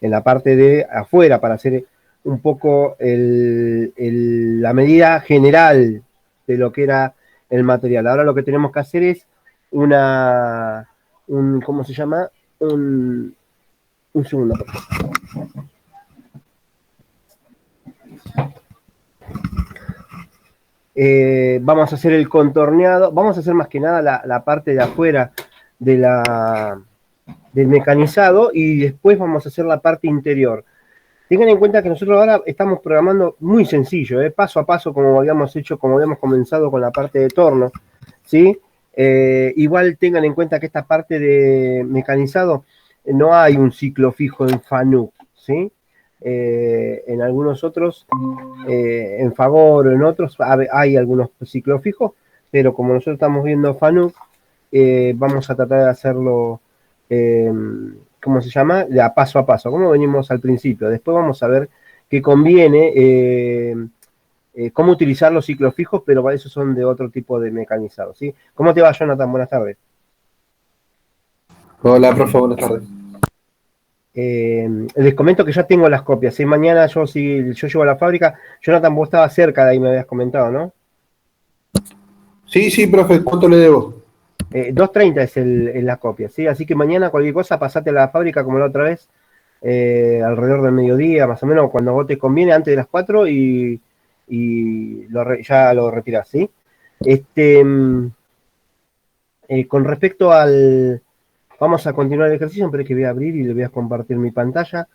en la parte de afuera para hacer un poco la medida general de lo que era el material. Ahora lo que tenemos que hacer es ¿cómo se llama? Un segundo. Vamos a hacer el contorneado, vamos a hacer más que nada la parte de afuera de del mecanizado y después vamos a hacer la parte interior. Tengan en cuenta que nosotros ahora estamos programando muy sencillo, paso a paso, como habíamos hecho, como habíamos comenzado con la parte de torno, ¿sí? Igual tengan en cuenta que esta parte de mecanizado no hay un ciclo fijo en FANUC, ¿sí? En algunos otros, en Fagor o en otros, hay algunos ciclos fijos, pero como nosotros estamos viendo FANUC, vamos a tratar de hacerlo, ¿cómo se llama? De a paso, como venimos al principio. Después vamos a ver qué conviene, cómo utilizar los ciclos fijos, pero para eso son de otro tipo de mecanizados, ¿sí? ¿Cómo te va, Jonathan? Buenas tardes. Hola, profe, buenas tardes. Les comento que ya tengo las copias. ¿Sí? Mañana si yo llego a la fábrica, Jonathan, vos estabas cerca de ahí, me habías comentado, ¿no? Sí, sí, profe, ¿cuánto le debo? 2.30 es la copia, ¿sí? Así que mañana cualquier cosa, pasate a la fábrica como la otra vez, alrededor del mediodía, más o menos, cuando vos te conviene, antes de las 4 y ya lo retirás, ¿sí? Este, con respecto al... Vamos a continuar el ejercicio, pero es que voy a abrir y le voy a compartir mi pantalla.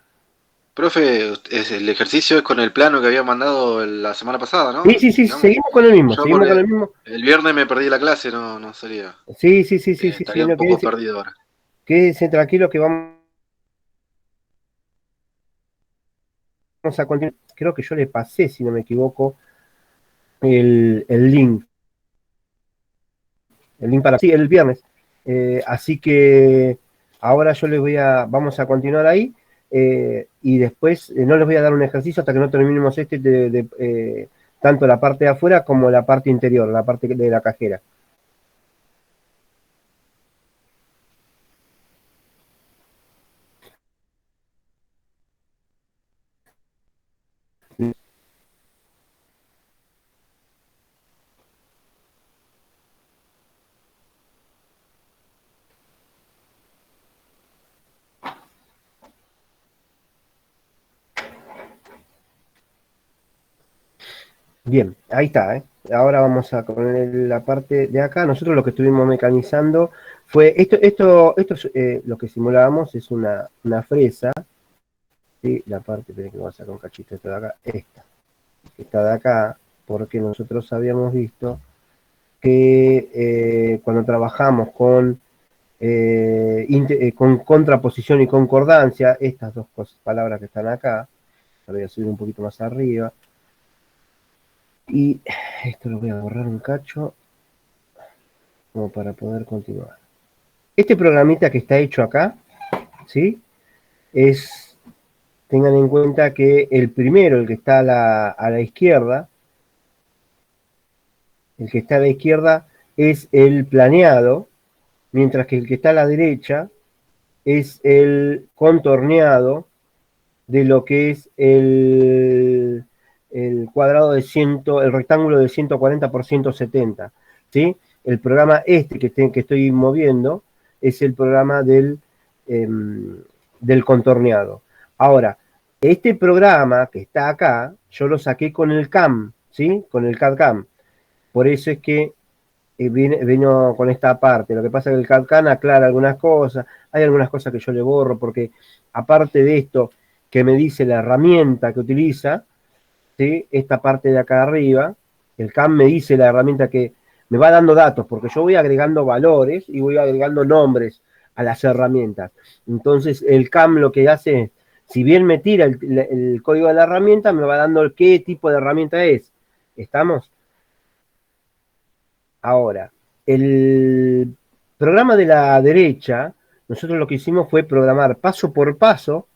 Profe, el ejercicio es con el plano que había mandado la semana pasada, Sí, ¿no? sí, sí, Digamos. seguimos con el mismo, Yo seguimos con el porque mismo. el viernes me perdí la clase, no sería. Sí, sí, sí, sí, sí, sí, Estaría un no, poco perdido ahora. quédese tranquilo que vamos a continuar. Creo que yo le pasé, si no me equivoco, el link. El link para... Sí, el viernes. Así que ahora yo vamos a continuar ahí y después no les voy a dar un ejercicio hasta que no terminemos tanto la parte de afuera como la parte interior, la parte de la cajera. Bien, ahí está, ¿eh? Ahora vamos a poner la parte de acá. Nosotros lo que estuvimos mecanizando fue, lo que simulábamos es una fresa, ¿sí? La parte, que vamos a sacar un cachito de acá, esta, que está de acá, porque nosotros habíamos visto que cuando trabajamos con contraposición y concordancia, estas dos palabras que están acá, lo voy a subir un poquito más arriba, y esto lo voy a borrar un cacho, como para poder continuar. Este programita que está hecho acá, ¿sí? Tengan en cuenta que el primero, el que está a la izquierda, el que está a la izquierda es el planeado, mientras que el que está a la derecha es el contorneado de lo que es el cuadrado el rectángulo de 140 por 170, ¿sí? El programa que estoy moviendo es el programa del contorneado. Ahora, este programa que está acá, yo lo saqué con el CAM, ¿sí? Con el CAD-CAM. Por eso es que vino con esta parte. Lo que pasa es que el CAD-CAM aclara algunas cosas, hay algunas cosas que yo le borro, porque aparte de esto que me dice la herramienta que utiliza, ¿sí? Esta parte de acá arriba, el CAM me dice la herramienta que me va dando datos, porque yo voy agregando valores y voy agregando nombres a las herramientas. Entonces el CAM lo que hace es, si bien me tira el código de la herramienta, me va dando qué tipo de herramienta es. ¿Estamos? Ahora, el programa de la derecha, nosotros lo que hicimos fue programar paso por paso,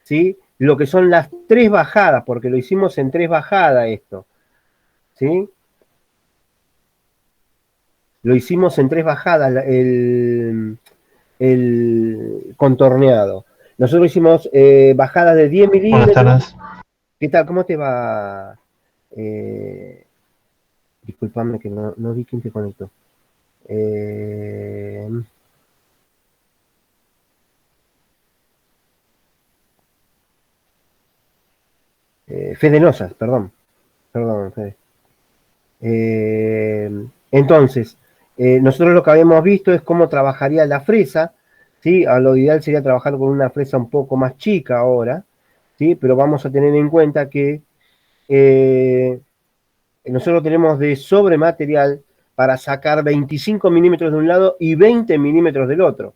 ¿sí? Lo que son las 3 bajadas, porque lo hicimos en 3 bajadas esto, ¿sí? Lo hicimos en 3 bajadas el contorneado. Nosotros hicimos bajadas de 10 Buenas milímetros. tardes. ¿Qué tal? ¿Cómo te va? Disculpame que no vi quién te conectó. Fede Nosas, perdón, Fede. Entonces, nosotros lo que habíamos visto es cómo trabajaría la fresa, ¿sí? A lo ideal sería trabajar con una fresa un poco más chica ahora, ¿sí? Pero vamos a tener en cuenta que nosotros tenemos de sobrematerial para sacar 25 milímetros de un lado y 20 milímetros del otro,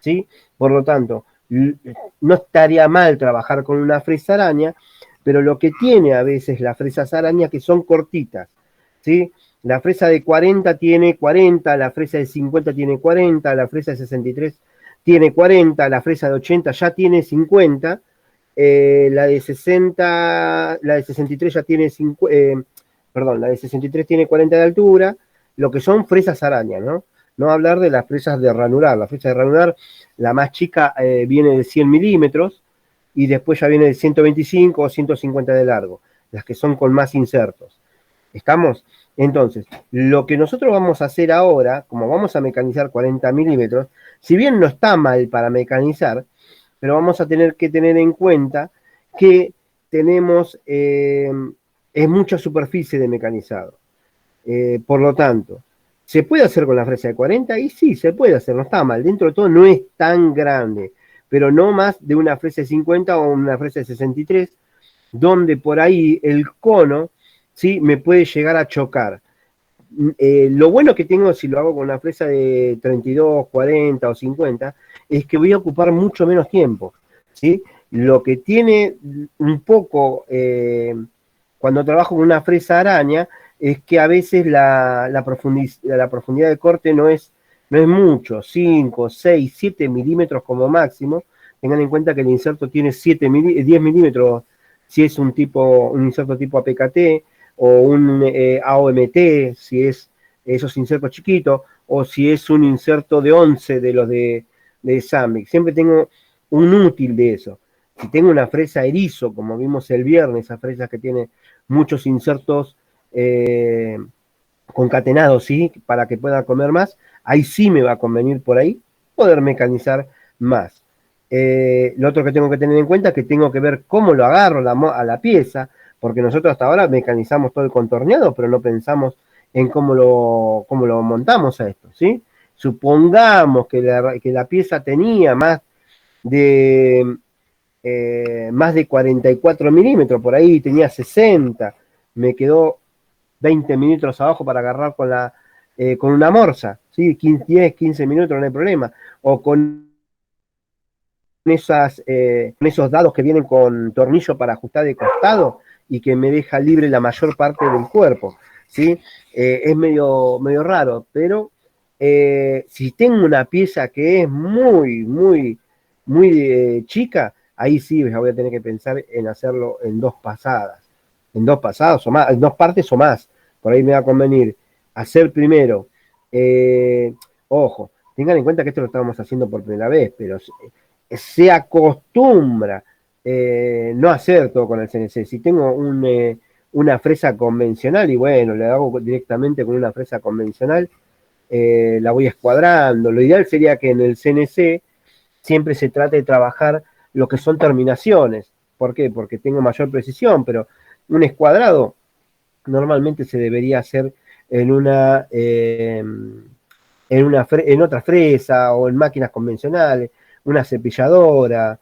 ¿sí? Por lo tanto, no estaría mal trabajar con una fresa araña, pero lo que tiene a veces las fresas araña que son cortitas, ¿sí? La fresa de 40 tiene 40, la fresa de 50 tiene 40, la fresa de 63 tiene 40, la fresa de 80 ya tiene 50, la de 60, la de 63 ya tiene 50, perdón, la de 63 tiene 40 de altura, lo que son fresas arañas, ¿no? No hablar de las fresas de ranular. La fresa de ranular, la más chica, viene de 100 milímetros y después ya viene de 125 o 150 de largo, las que son con más insertos. ¿Estamos? Entonces, lo que nosotros vamos a hacer ahora, como vamos a mecanizar 40 milímetros, si bien no está mal para mecanizar, pero vamos a tener que tener en cuenta que tenemos es mucha superficie de mecanizado. Por lo tanto, ¿se puede hacer con la fresa de 40? Y sí, se puede hacer, no está mal. Dentro de todo no es tan grande, pero no más de una fresa de 50 o una fresa de 63, donde por ahí el cono, ¿sí? Me puede llegar a chocar. Lo bueno que tengo si lo hago con una fresa de 32, 40 o 50 es que voy a ocupar mucho menos tiempo, ¿sí? Lo que tiene un poco cuando trabajo con una fresa araña es que a veces la profundidad de corte no es mucho, 5, 6, 7 milímetros como máximo. Tengan en cuenta que el inserto tiene 10 milímetros si es un inserto tipo APKT, o un AOMT, si es esos insertos chiquitos, o si es un inserto de 11 de los de Sambic. Siempre tengo un útil de eso. Si tengo una fresa erizo, como vimos el viernes, esa fresa que tiene muchos insertos concatenados, ¿sí? Para que pueda comer más, ahí sí me va a convenir por ahí poder mecanizar más. Lo otro que tengo que tener en cuenta es que tengo que ver cómo lo agarro a la pieza, porque nosotros hasta ahora mecanizamos todo el contorneado, pero no pensamos en cómo lo montamos a esto, ¿sí? Supongamos que la pieza tenía más de 44 milímetros, por ahí tenía 60, me quedó 20 minutos abajo para agarrar con una morsa, ¿sí? 10, 15 minutos, no hay problema, o con esos dados que vienen con tornillo para ajustar de costado y que me deja libre la mayor parte del cuerpo, ¿sí? Es medio raro, pero si tengo una pieza que es muy chica, ahí sí voy a tener que pensar en hacerlo en dos pasadas o más, en dos partes o más. Por ahí me va a convenir hacer primero, ojo, tengan en cuenta que esto lo estamos haciendo por primera vez, pero se acostumbra no hacer todo con el CNC. Si tengo una fresa convencional, y bueno, le hago directamente con una fresa convencional, la voy escuadrando. Lo ideal sería que en el CNC siempre se trate de trabajar lo que son terminaciones. ¿Por qué? Porque tengo mayor precisión, pero un escuadrado normalmente se debería hacer en otra fresa o en máquinas convencionales, una cepilladora,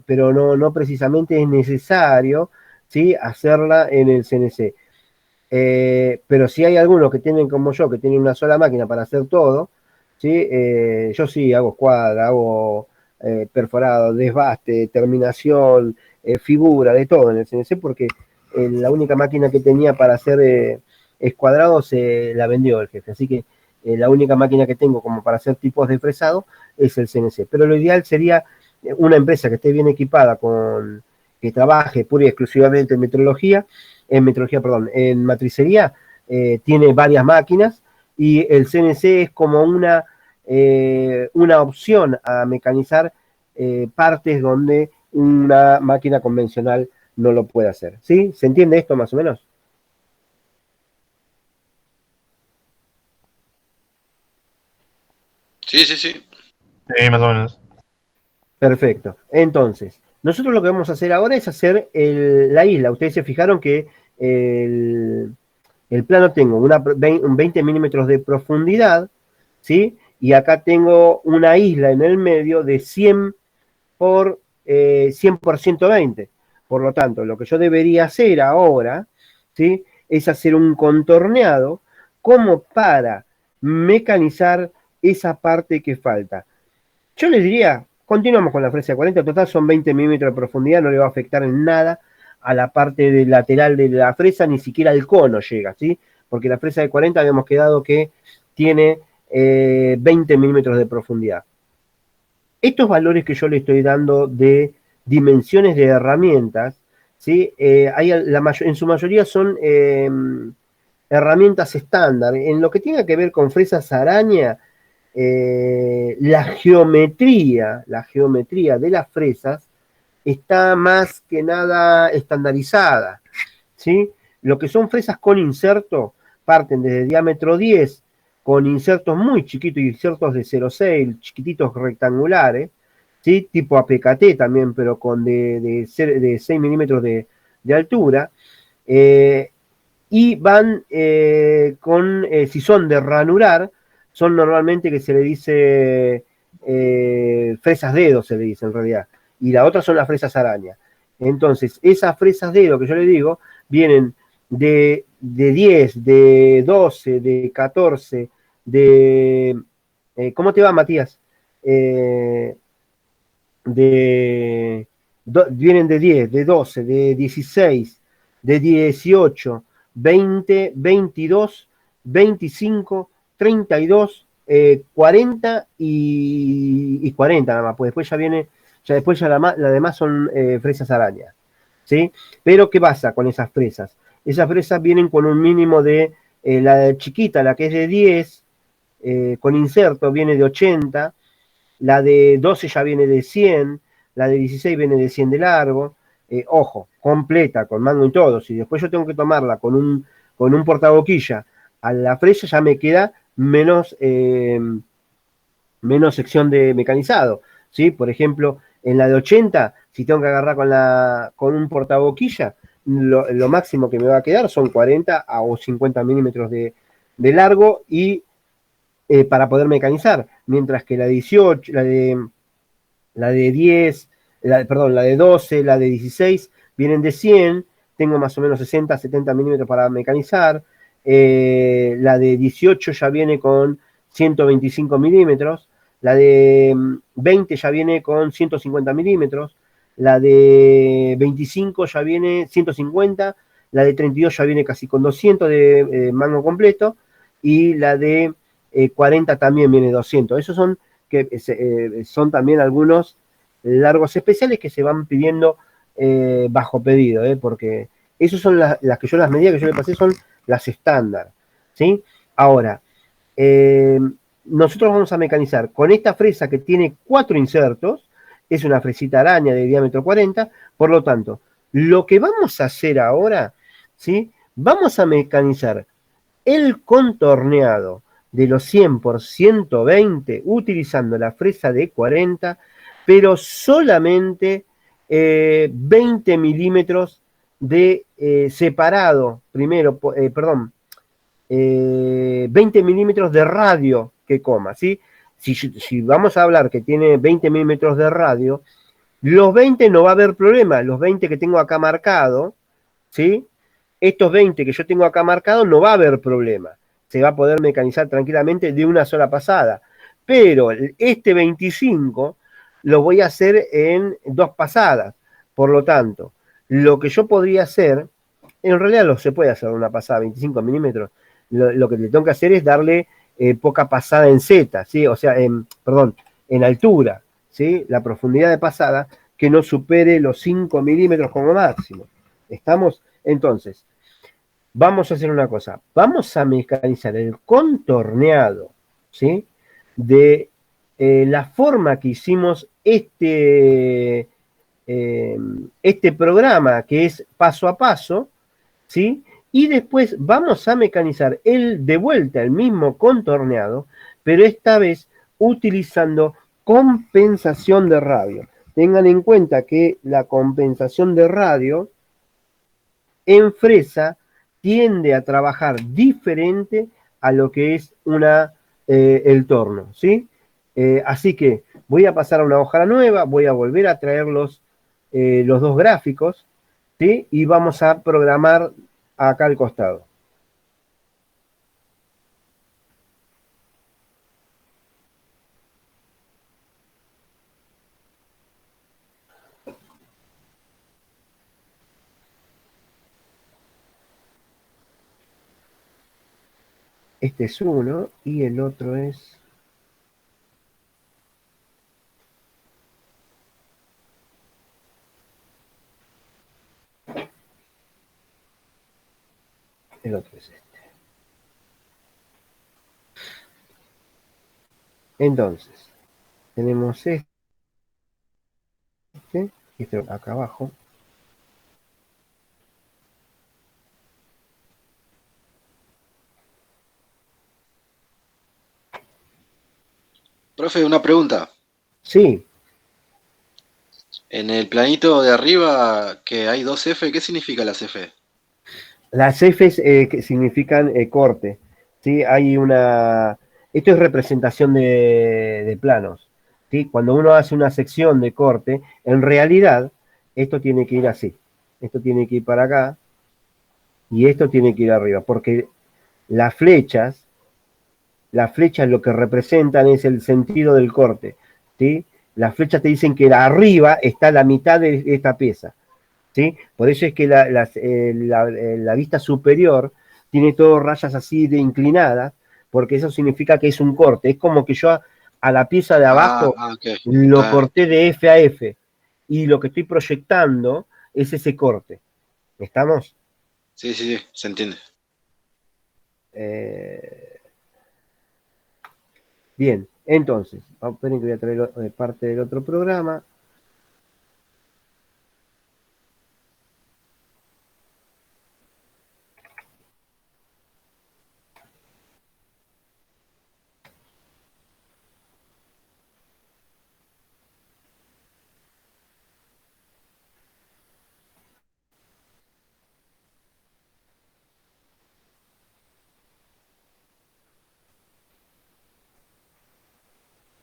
pero no precisamente es necesario, ¿sí? Hacerla en el CNC. Pero si hay algunos que tienen como yo, que tienen una sola máquina para hacer todo, ¿sí? Yo sí hago escuadra, hago perforado, desbaste, terminación, figura, de todo en el CNC, porque la única máquina que tenía para hacer escuadrados la vendió el jefe, así que la única máquina que tengo como para hacer tipos de fresado es el CNC. Pero lo ideal sería una empresa que esté bien equipada, que trabaje pura y exclusivamente en en matricería, tiene varias máquinas y el CNC es como una opción a mecanizar partes donde una máquina convencional no lo puede hacer. ¿Sí? ¿Se entiende esto más o menos? Sí, sí, sí. Sí, más o menos. Perfecto. Entonces, nosotros lo que vamos a hacer ahora es hacer la isla. Ustedes se fijaron que el plano tengo un 20 milímetros de profundidad, ¿sí? Y acá tengo una isla en el medio de 100 por 100 por 120. Por lo tanto, lo que yo debería hacer ahora, ¿sí? Es hacer un contorneado como para mecanizar esa parte que falta. Yo les diría, continuamos con la fresa de 40, total son 20 milímetros de profundidad, no le va a afectar en nada a la parte lateral de la fresa, ni siquiera al cono llega, ¿sí? Porque la fresa de 40 habíamos quedado que tiene 20 milímetros de profundidad. Estos valores que yo le estoy dando de dimensiones de herramientas, ¿sí? En su mayoría son herramientas estándar. En lo que tenga que ver con fresas araña, la geometría de las fresas está más que nada estandarizada, ¿sí? Lo que son fresas con inserto parten desde diámetro 10 con insertos muy chiquitos, insertos de 0,6, chiquititos rectangulares, ¿sí? Tipo APKT también, pero con de 6 milímetros de altura, y van si son de ranurar, son normalmente que se le dice fresas dedo, se le dice en realidad, y la otra son las fresas araña. Entonces, esas fresas dedo que yo le digo, vienen de 10, de 12, de 14, ¿cómo te va, Matías? Vienen de 10, de 12, de 16, de 18, 20, 22, 25, 32, 40 y 40 nada más, pues después ya la demás son fresas arañas, ¿sí? Pero ¿qué pasa con esas fresas? Esas fresas vienen con un mínimo de, la chiquita, la que es de 10, con inserto, viene de 80, la de 12 ya viene de 100, la de 16 viene de 100 de largo, ojo, completa, con mango y todo. Si después yo tengo que tomarla con un portaboquilla a la fresa, ya me queda menos sección de mecanizado, ¿sí? Por ejemplo, en la de 80, si tengo que agarrar con un portaboquilla, lo máximo que me va a quedar son 40 o 50 milímetros de largo y para poder mecanizar, mientras que la de 18, la de 10, perdón, la de 12, la de 16 vienen de 100, tengo más o menos 60, 70 milímetros para mecanizar, la de 18 ya viene con 125 milímetros, la de 20 ya viene con 150 milímetros, la de 25 ya viene 150, la de 32 ya viene casi con 200 de mango completo, y la de 40 también viene 200. Esos son también algunos largos especiales que se van pidiendo bajo pedido, porque esas son las medidas que yo le pasé son las estándar, ¿sí? Ahora, nosotros vamos a mecanizar con esta fresa que tiene 4 insertos, es una fresita araña de diámetro 40, por lo tanto, lo que vamos a hacer ahora, ¿sí? Vamos a mecanizar el contorneado de los 100 por 120 utilizando la fresa de 40, pero solamente 20 milímetros de separado, primero, 20 milímetros de radio que coma, ¿sí? Si vamos a hablar que tiene 20 milímetros de radio, los 20 no va a haber problema, los 20 que tengo acá marcado, ¿sí? Estos 20 que yo tengo acá marcado no va a haber problema, se va a poder mecanizar tranquilamente de una sola pasada, pero este 25 lo voy a hacer en 2 pasadas, por lo tanto, lo que yo podría hacer, en realidad lo se puede hacer en una pasada, 25 milímetros, lo que le tengo que hacer es darle poca pasada en Z, ¿sí? O sea, en altura, ¿sí? La profundidad de pasada que no supere los 5 milímetros como máximo. ¿Estamos? Entonces, vamos a hacer una cosa. Vamos a mecanizar el contorneado, ¿sí? De la forma que hicimos este programa, que es paso a paso, ¿sí? Y después vamos a mecanizar de vuelta el mismo contorneado, pero esta vez utilizando compensación de radio. Tengan en cuenta que la compensación de radio en fresa tiende a trabajar diferente a lo que es el torno, ¿sí? Así que voy a pasar a una hoja nueva, voy a volver a traer los dos gráficos, ¿sí? Y vamos a programar acá al costado. Este es uno y el otro es... El otro es este. Entonces, tenemos este y este acá abajo. Profe, una pregunta. Sí. En el planito de arriba que hay dos F, ¿qué significa las F? Las Fs que significan corte, ¿sí? Hay una... Esto es representación de planos, ¿sí? Cuando uno hace una sección de corte, en realidad, esto tiene que ir así. Esto tiene que ir para acá y esto tiene que ir arriba, porque las flechas lo que representan es el sentido del corte, ¿sí? Las flechas te dicen que arriba está la mitad de esta pieza, ¿sí? Por eso es que la vista superior tiene todo rayas así de inclinadas, porque eso significa que es un corte. Es como que yo a la pieza de abajo Okay. lo corté de F a F, y lo que estoy proyectando es ese corte. ¿Estamos? Sí, se entiende. Bien, entonces, esperen que voy a traer parte del otro programa.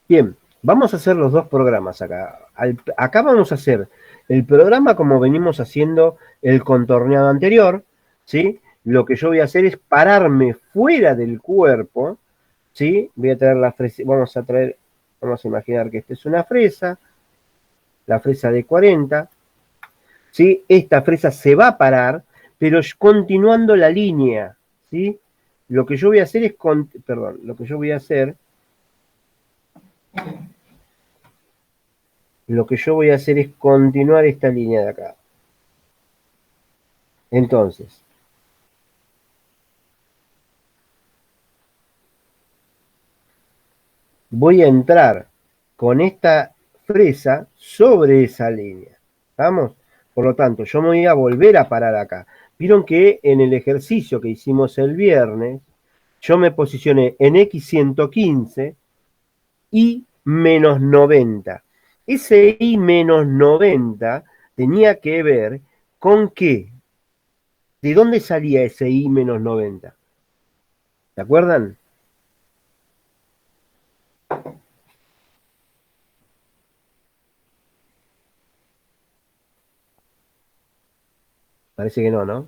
Bien, vamos a hacer los dos programas acá. Acá vamos a hacer el programa como venimos haciendo el contorneado anterior, ¿sí? Lo que yo voy a hacer es pararme fuera del cuerpo, ¿sí? Voy a traer la fresa, vamos a imaginar que esta es una fresa, la fresa de 40, ¿sí? Esta fresa se va a parar, pero continuando la línea, ¿sí? Lo que yo voy a hacer es, lo que yo voy a hacer es continuar esta línea de acá. Entonces, voy a entrar con esta fresa sobre esa línea. ¿Estamos? Por lo tanto, yo me voy a volver a parar acá. Vieron que en el ejercicio que hicimos el viernes, yo me posicioné en X115 y menos 90. Ese y menos 90 tenía que ver con qué. ¿De dónde salía ese y menos 90? ¿Se acuerdan? Parece que no, ¿no?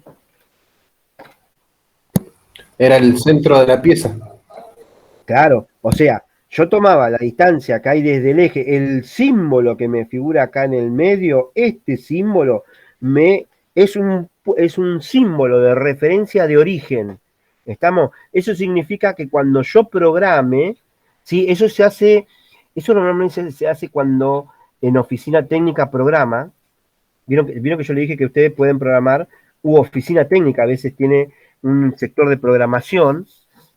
Era el centro de la pieza. Claro, o sea, yo tomaba la distancia que hay desde el eje, el símbolo que me figura acá en el medio, este símbolo es un símbolo de referencia de origen. ¿Estamos? Eso significa que cuando yo programe, ¿sí? Eso normalmente se hace cuando en oficina técnica programa. Vieron que yo le dije que ustedes pueden programar, oficina técnica a veces tiene un sector de programación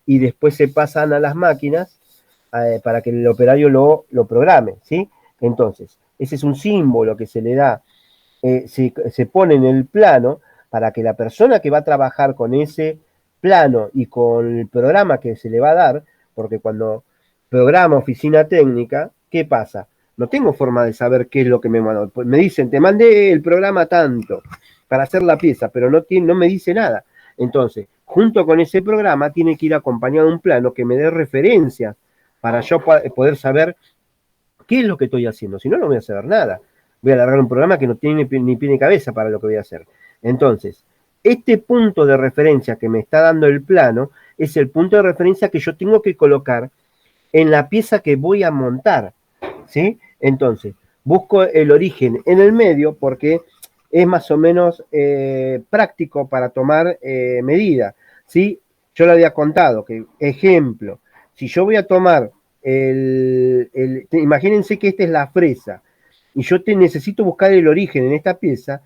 y después se pasan a las máquinas, para que el operario lo programe, ¿sí? Entonces, ese es un símbolo que se le da, se pone en el plano para que la persona que va a trabajar con ese plano y con el programa que se le va a dar, porque cuando programa oficina técnica, ¿qué pasa? No tengo forma de saber qué es lo que me mandó. Me dicen, te mandé el programa tanto para hacer la pieza, pero no me dice nada. Entonces, junto con ese programa, tiene que ir acompañado de un plano que me dé referencias para yo poder saber qué es lo que estoy haciendo. Si no, no voy a saber nada. Voy a alargar un programa que no tiene ni pie ni cabeza para lo que voy a hacer. Entonces, este punto de referencia que me está dando el plano es el punto de referencia que yo tengo que colocar en la pieza que voy a montar, ¿sí? Entonces, busco el origen en el medio porque es más o menos práctico para tomar medida, ¿sí? Yo le había contado que, ejemplo, si yo voy a tomar imagínense que esta es la fresa, y yo necesito buscar el origen en esta pieza,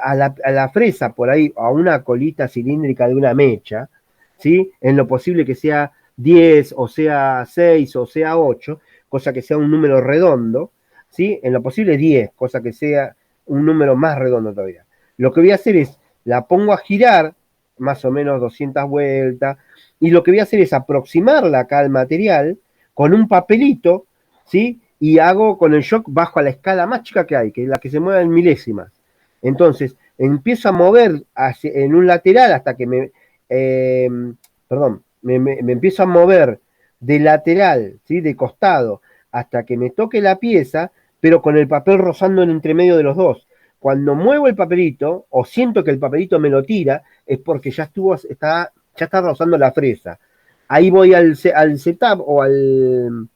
a la fresa por ahí, a una colita cilíndrica de una mecha, ¿sí? En lo posible que sea 10, o sea 6, o sea 8, cosa que sea un número redondo, ¿sí? En lo posible 10, cosa que sea un número más redondo todavía. Lo que voy a hacer es, la pongo a girar, más o menos 200 vueltas, y lo que voy a hacer es aproximarla acá al material con un papelito, ¿sí? Y hago con el shock, bajo a la escala más chica que hay, que es la que se mueve en milésimas. Entonces, empiezo a mover en un lateral hasta que me empiezo a mover de lateral, ¿sí? De costado, hasta que me toque la pieza, pero con el papel rozando en entre medio de los dos. Cuando muevo el papelito, o siento que el papelito me lo tira, es porque ya está rozando la fresa. Ahí voy al setup o al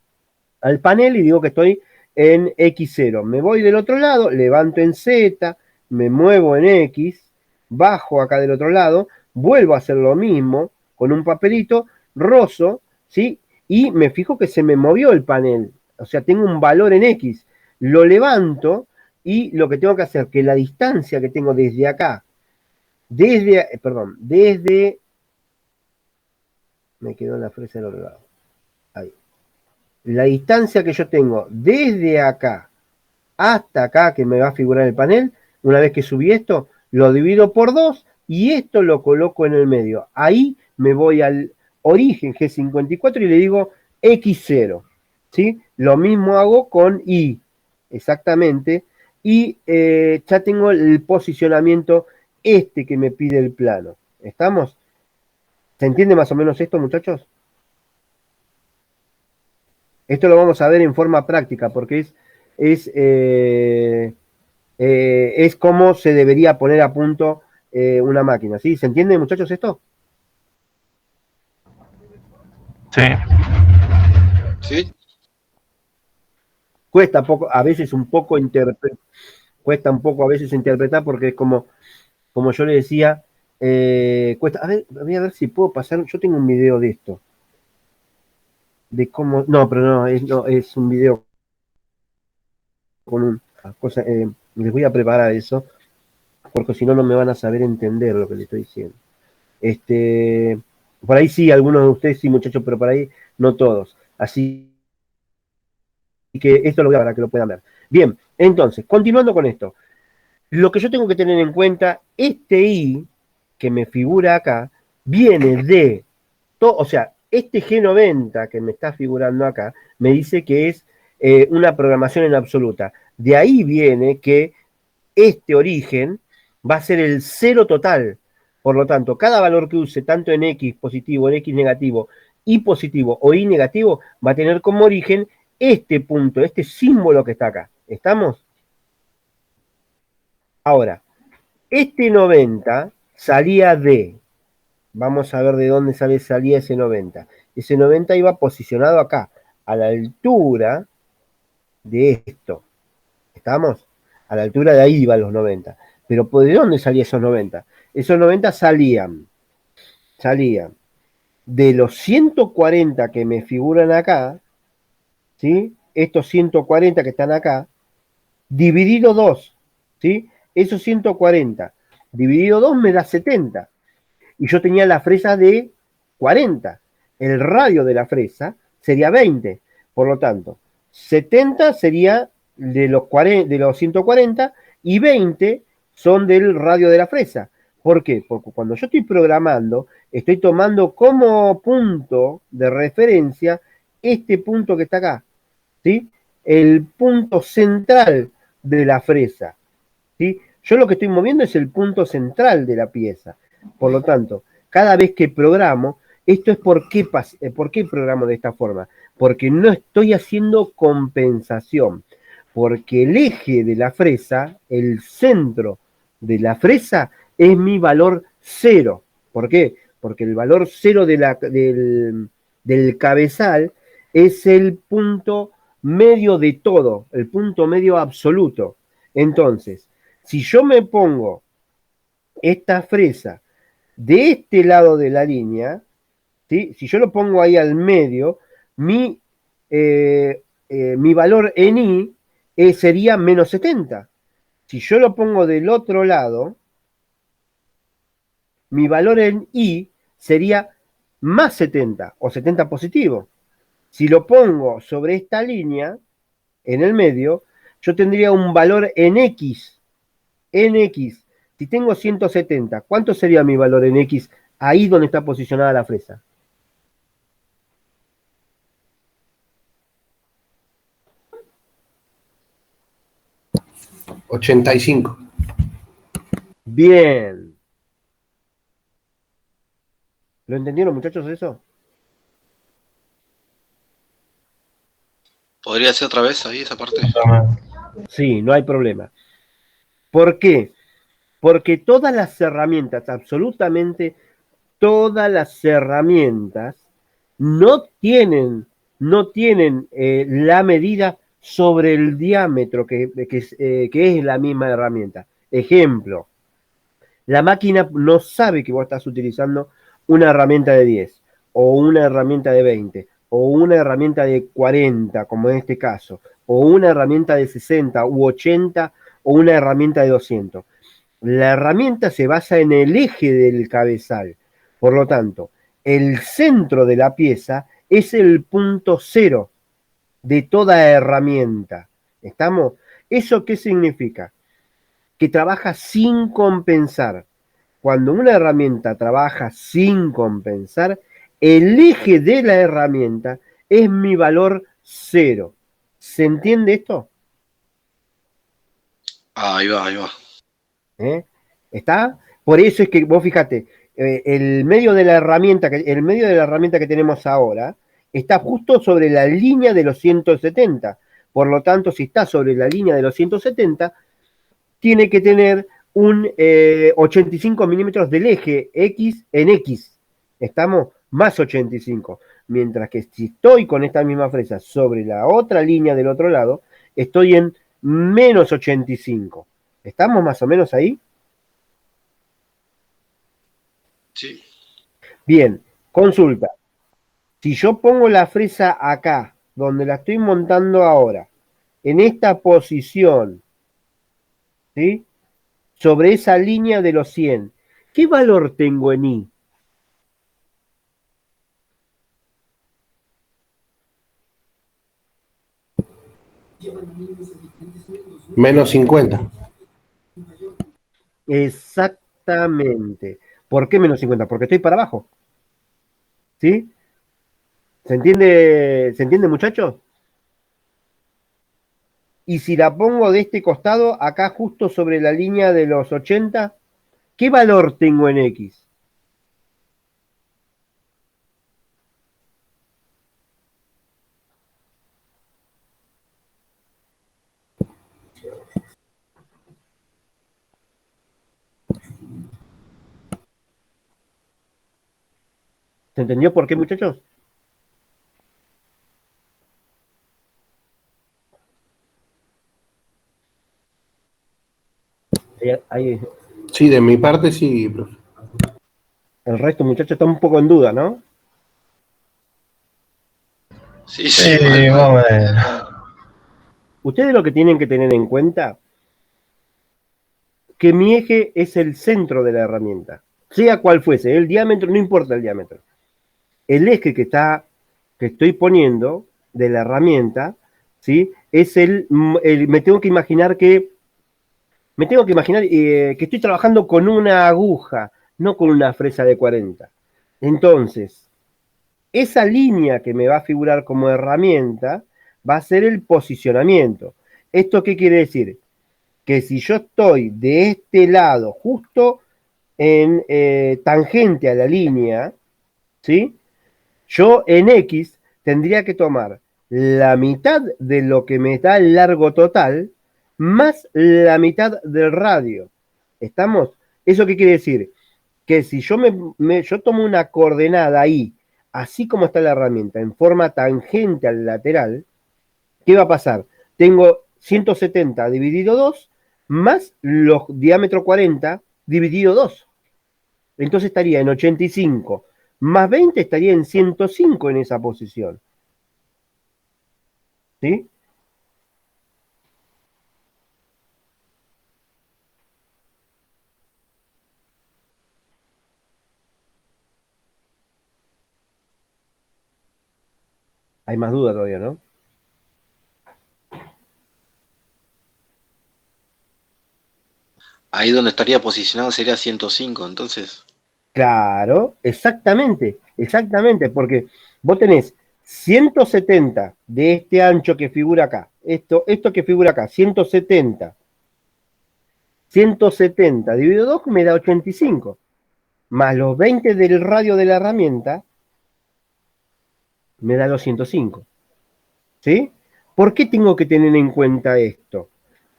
panel y digo que estoy en X0. Me voy del otro lado, levanto en Z, me muevo en X, bajo acá del otro lado, vuelvo a hacer lo mismo con un papelito, rozo, ¿sí? Y me fijo que se me movió el panel. O sea, tengo un valor en X. Lo levanto y lo que tengo que hacer, que la distancia que tengo desde acá, me quedó la fresa del otro lado. Ahí. La distancia que yo tengo desde acá hasta acá, que me va a figurar el panel, una vez que subí esto, lo divido por 2 y esto lo coloco en el medio. Ahí me voy al origen G54 y le digo X0. ¿Sí? Lo mismo hago con Y, exactamente. Y ya tengo el posicionamiento que me pide el plano. ¿Estamos? ¿Se entiende más o menos esto, muchachos? Esto lo vamos a ver en forma práctica, porque es como se debería poner a punto una máquina, ¿sí? ¿Se entiende, muchachos, esto? Sí. ¿Sí? Cuesta a veces un poco a veces interpretar porque es como yo le decía, cuesta. A ver, voy a ver si puedo pasar. Yo tengo un video de esto. De cómo. No, pero no, es un video con una cosa. Les voy a preparar eso, porque si no, no me van a saber entender lo que les estoy diciendo. Por ahí sí, algunos de ustedes sí, muchachos, pero por ahí no todos. Así que esto lo voy a para que lo puedan ver. Bien, entonces, continuando con esto. Lo que yo tengo que tener en cuenta, este I que me figura acá, viene de, o sea, este G90 que me está figurando acá, me dice que es una programación en absoluta. De ahí viene que este origen va a ser el cero total. Por lo tanto, cada valor que use, tanto en X positivo, en X negativo, Y positivo o Y negativo, va a tener como origen este punto, este símbolo que está acá. ¿Estamos? Ahora, este 90 salía vamos a ver de dónde salía ese 90. Ese 90 iba posicionado acá, a la altura de esto. ¿Estamos? A la altura de ahí iban los 90. Pero ¿de dónde salían esos 90? Esos 90 salían de los 140 que me figuran acá, ¿sí? Estos 140 que están acá, dividido 2, ¿sí? Esos 140 dividido 2 me da 70. Y yo tenía la fresa de 40. El radio de la fresa sería 20. Por lo tanto, 70 sería de los 140 y 20 son del radio de la fresa. ¿Por qué? Porque cuando yo estoy programando, estoy tomando como punto de referencia este punto que está acá, ¿sí? El punto central de la fresa, ¿sí? Yo lo que estoy moviendo es el punto central de la pieza. Por lo tanto, cada vez que programo, esto es por qué programo de esta forma. Porque no estoy haciendo compensación. Porque el eje de la fresa, el centro de la fresa, es mi valor cero. ¿Por qué? Porque el valor cero del cabezal es el punto medio de todo, el punto medio absoluto. Entonces, si yo me pongo esta fresa de este lado de la línea, ¿sí? Si yo lo pongo ahí al medio, mi valor en I sería menos 70. Si yo lo pongo del otro lado, mi valor en I sería más 70 o 70 positivo. Si lo pongo sobre esta línea, en el medio, yo tendría un valor en X. En X. Si tengo 170, ¿cuánto sería mi valor en X ahí donde está posicionada la fresa? $85. Bien. ¿Lo entendieron, muchachos, eso? ¿Podría ser otra vez ahí esa parte? Sí, no hay problema. ¿Por qué? Porque todas las herramientas, absolutamente todas las herramientas, no tienen la medida sobre el diámetro que es la misma herramienta. Ejemplo, la máquina no sabe que vos estás utilizando una herramienta de 10, o una herramienta de 20, o una herramienta de 40, como en este caso, o una herramienta de 60 u 80, o una herramienta de 200. La herramienta se basa en el eje del cabezal. Por lo tanto, el centro de la pieza es el punto cero de toda herramienta. ¿Estamos? ¿Eso qué significa? Que trabaja sin compensar. Cuando una herramienta trabaja sin compensar, el eje de la herramienta es mi valor cero. ¿Se entiende esto? Ahí va, ahí va. ¿Eh? ¿Está? Por eso es que vos fíjate, el medio de la herramienta que tenemos ahora está justo sobre la línea de los 170. Por lo tanto, si está sobre la línea de los 170, tiene que tener un 85 milímetros del eje X en X. Estamos más 85. Mientras que si estoy con esta misma fresa sobre la otra línea del otro lado, estoy en menos 85. ¿Estamos más o menos ahí? Sí. Bien, consulta. Si yo pongo la fresa acá, donde la estoy montando ahora, en esta posición, ¿sí? Sobre esa línea de los 100, ¿qué valor tengo en I? Menos 50. Exactamente. ¿Por qué menos 50? Porque estoy para abajo. ¿Sí? ¿Se entiende, muchachos? Y si la pongo de este costado, acá justo sobre la línea de los 80, ¿qué valor tengo en X? ¿Se entendió por qué, muchachos? Ahí, Sí, de mi parte sí, profe. el resto, muchachos, está un poco en duda, ¿no? Sí, sí, mal, mal. Vamos a ver. Ustedes lo que tienen que tener en cuenta que mi eje es el centro de la herramienta, sea cual fuese, el diámetro, no importa el diámetro. El eje que estoy poniendo de la herramienta, ¿sí? Es me tengo que imaginar que estoy trabajando con una aguja, no con una fresa de 40. Entonces, esa línea que me va a figurar como herramienta va a ser el posicionamiento. ¿Esto qué quiere decir? Que si yo estoy de este lado, justo en tangente a la línea, ¿sí? Yo en X tendría que tomar la mitad de lo que me da el largo total más la mitad del radio. ¿Estamos? ¿Eso qué quiere decir? Que si yo tomo una coordenada ahí, así como está la herramienta, en forma tangente al lateral, ¿qué va a pasar? Tengo 170 dividido 2 más los diámetro 40 dividido 2. Entonces estaría en 85 más 20 estaría en 105 en esa posición. ¿Sí? Hay más duda todavía, ¿no? Ahí donde estaría posicionado sería 105, entonces. Claro, exactamente, exactamente, porque vos tenés 170 de este ancho que figura acá, esto que figura acá, 170 dividido 2 me da 85, más los 20 del radio de la herramienta me da los 105, ¿sí? ¿Por qué tengo que tener en cuenta esto?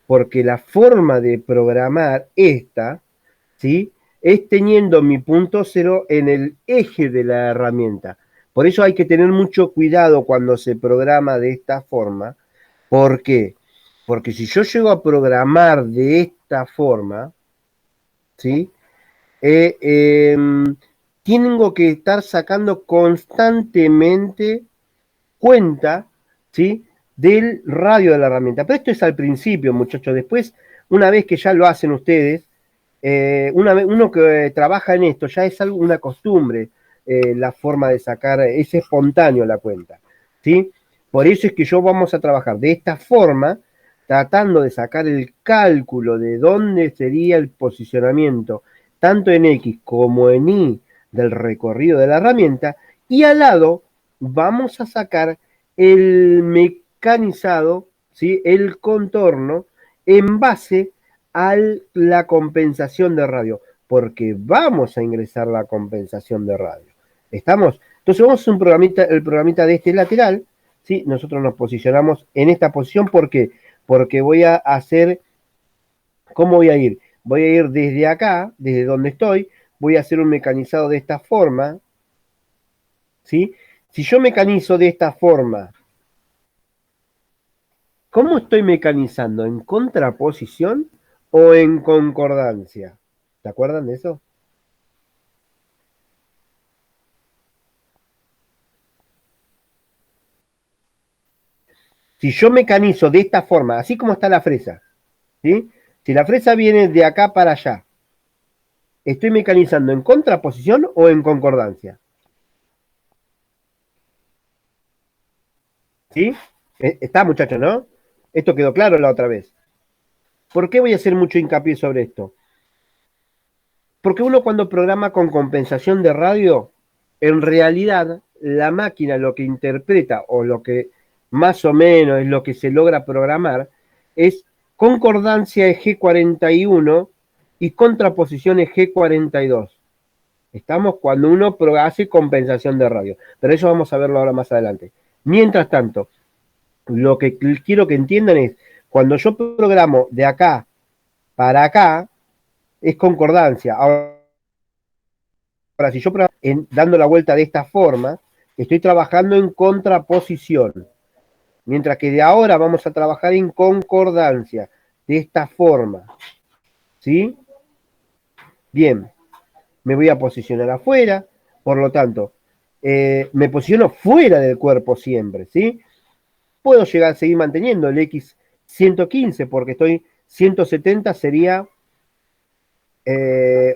Porque la forma de programar esta, ¿sí? Es teniendo mi punto cero en el eje de la herramienta. Por eso hay que tener mucho cuidado cuando se programa de esta forma. ¿Por qué? Porque si yo llego a programar de esta forma, ¿sí? Eh, eh, Tengo que estar sacando constantemente cuenta, ¿sí? Del radio de la herramienta. Pero esto es al principio, muchachos. Después, una vez que ya lo hacen ustedes, uno que trabaja en esto ya es algo, una costumbre, la forma de sacar, es espontáneo la cuenta, ¿sí? Por eso es que yo vamos a trabajar de esta forma, tratando de sacar el cálculo de dónde sería el posicionamiento, tanto en X como en Y del recorrido de la herramienta, y al lado vamos a sacar el mecanizado, ¿sí? El contorno en base a la compensación de radio, porque vamos a ingresar la compensación de radio. ¿Estamos? Entonces vamos a hacer el programita de este lateral, ¿sí? Nosotros nos posicionamos en esta posición, ¿por qué? Porque voy a hacer, ¿cómo voy a ir? Voy a ir desde acá, desde donde estoy, voy a hacer un mecanizado de esta forma, ¿sí? Si yo mecanizo de esta forma, ¿cómo estoy mecanizando? ¿En contraposición o en concordancia? ¿Se acuerdan de eso? Si yo mecanizo de esta forma, así como está la fresa, ¿sí? Si la fresa viene de acá para allá, ¿estoy mecanizando en contraposición o en concordancia? ¿Sí? Está, muchachos, ¿no? Esto quedó claro la otra vez. ¿Por qué voy a hacer mucho hincapié sobre esto? Porque uno cuando programa con compensación de radio, en realidad la máquina lo que interpreta o lo que más o menos es lo que se logra programar es concordancia de G41 y contraposición de G42. Estamos cuando uno hace compensación de radio, pero eso vamos a verlo ahora más adelante. Mientras tanto, lo que quiero que entiendan es, cuando yo programo de acá para acá, es concordancia. Ahora, si yo dando la vuelta de esta forma, estoy trabajando en contraposición. Mientras que de ahora vamos a trabajar en concordancia, de esta forma. ¿Sí? Bien, me voy a posicionar afuera, por lo tanto, me posiciono fuera del cuerpo siempre, ¿sí? Puedo llegar a seguir manteniendo el X 115 porque estoy 170 sería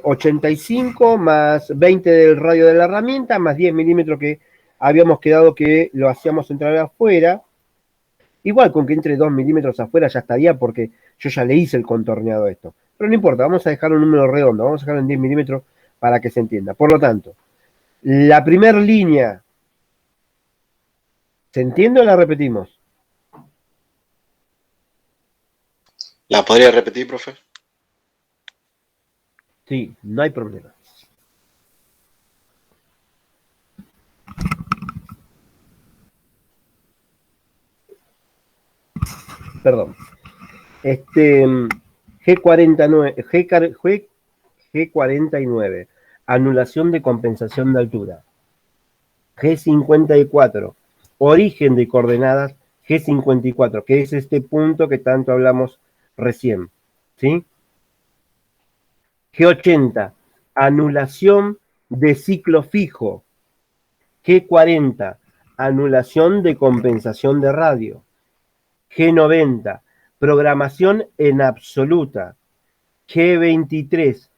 85 más 20 del radio de la herramienta, más 10 milímetros que habíamos quedado que lo hacíamos entrar afuera. Igual con que entre 2 milímetros afuera ya estaría, porque yo ya le hice el contorneado a esto. Pero no importa, vamos a dejar un número redondo, vamos a dejarlo en 10 milímetros para que se entienda. Por lo tanto, la primera línea, ¿se entiende o la repetimos? ¿La podría repetir, profe? Sí, no hay problema. Perdón. G49, anulación de compensación de altura. G54, origen de coordenadas G54, que es este punto que tanto hablamos recién. ¿Sí? G80, anulación de ciclo fijo. G40, anulación de compensación de radio. G90, programación en absoluta. G23,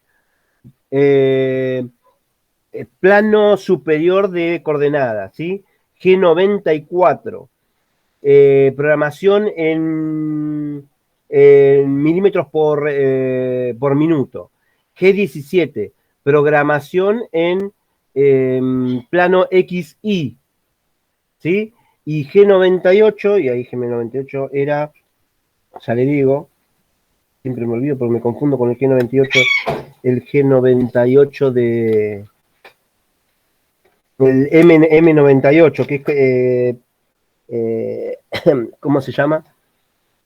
plano superior de coordenadas, ¿sí? G94, programación en milímetros por minuto. G17, programación en plano XY, ¿sí? Y G98, y ahí G98 era, ya le digo, siempre me olvido porque me confundo con el G98, el G98 de el M98, que es, ¿cómo se llama?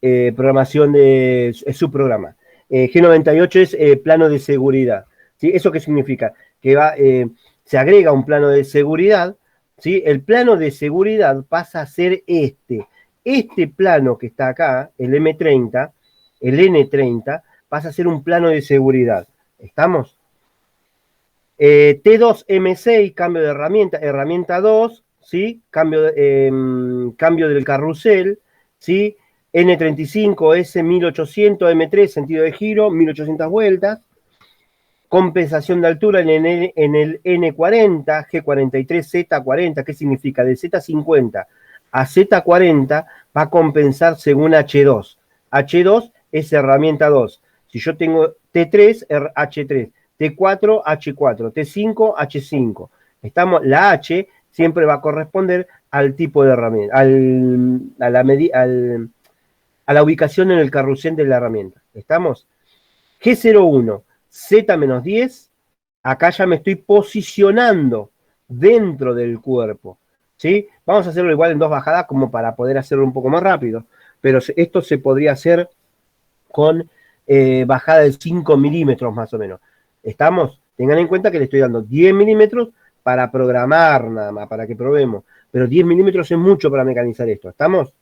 Programación de subprograma. G98 es plano de seguridad. ¿Sí? ¿Eso qué significa? Que se agrega un plano de seguridad, ¿sí? El plano de seguridad pasa a ser este plano que está acá, el M30, el N30, pasa a ser un plano de seguridad. ¿Estamos? T2M6, cambio de herramienta, herramienta 2, ¿sí? Cambio del carrusel, ¿sí? N35, S1800, M3, sentido de giro, 1800 vueltas. Compensación de altura en el N40, G43, Z40, ¿qué significa? De Z50 a Z40 va a compensar según H2. H2 es herramienta 2. Si yo tengo T3, H3. T4, H4. T5, H5. La H siempre va a corresponder al tipo de herramienta, a la ubicación en el carrusel de la herramienta. ¿Estamos? G01, Z-10, acá ya me estoy posicionando dentro del cuerpo. ¿Sí? Vamos a hacerlo igual en 2 bajadas como para poder hacerlo un poco más rápido. Pero esto se podría hacer con bajada de 5 milímetros más o menos. ¿Estamos? Tengan en cuenta que le estoy dando 10 milímetros para programar nada más, para que probemos. Pero 10 milímetros es mucho para mecanizar esto. ¿Estamos?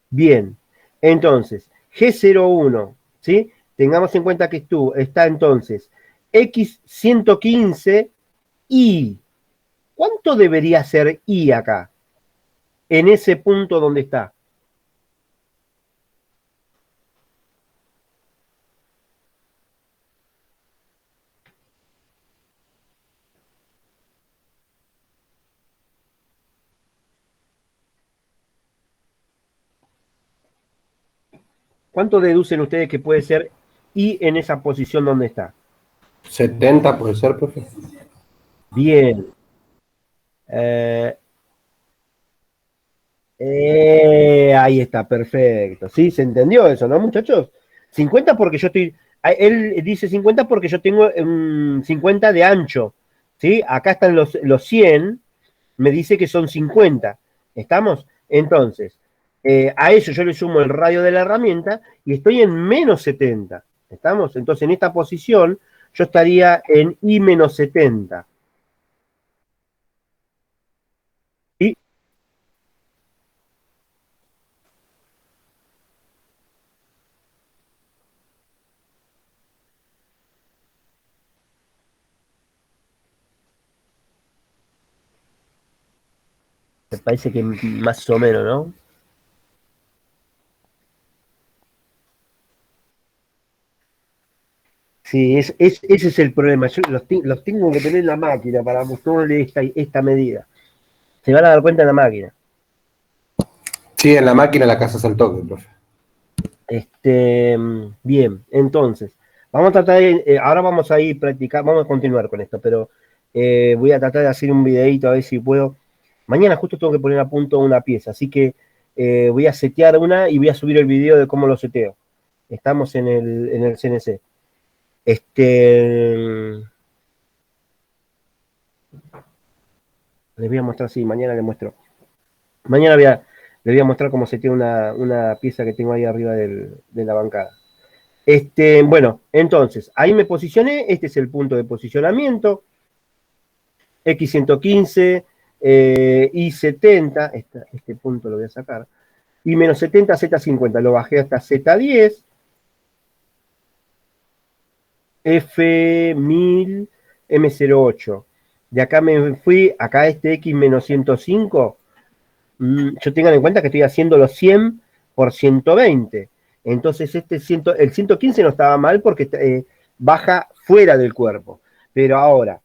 Bien. Entonces, G01, ¿sí? Tengamos en cuenta que está entonces X115 y ¿cuánto debería ser Y acá? En ese punto donde está. ¿Cuánto deducen ustedes que puede ser Y en esa posición donde está? 70 puede ser, profe. Bien. Ahí está, perfecto. ¿Sí? ¿Se entendió eso, no, muchachos? 50 porque yo estoy. Él dice 50 porque yo tengo 50 de ancho. ¿Sí? Acá están los 100. Me dice que son 50. ¿Estamos? Entonces, a eso yo le sumo el radio de la herramienta y estoy en menos 70. ¿Estamos? Entonces, en esta posición, yo estaría en I menos 70. ¿Sí? Me parece que más o menos, ¿no? Sí, ese es el problema. Yo los tengo que tener en la máquina para mostrarle esta medida. Se van a dar cuenta en la máquina. Sí, en la máquina la casa al toque, profe. Bien, entonces, vamos a tratar de, ahora vamos a ir practicar, vamos a continuar con esto, pero voy a tratar de hacer un videito a ver si puedo. Mañana justo tengo que poner a punto una pieza, así que voy a setear una y voy a subir el video de cómo lo seteo. Estamos en el CNC. Les voy a mostrar, sí, mañana les muestro. Mañana les voy a mostrar cómo seteo una pieza que tengo ahí arriba de la bancada. Bueno, entonces, ahí me posicioné, este es el punto de posicionamiento, X115, Y70, este punto lo voy a sacar, y menos 70, Z50, lo bajé hasta Z10, F1000, M08. De acá me fui, acá este X menos 105, yo tengan en cuenta que estoy haciendo los 100 por 120. Entonces el 115 no estaba mal porque baja fuera del cuerpo. Pero ahora,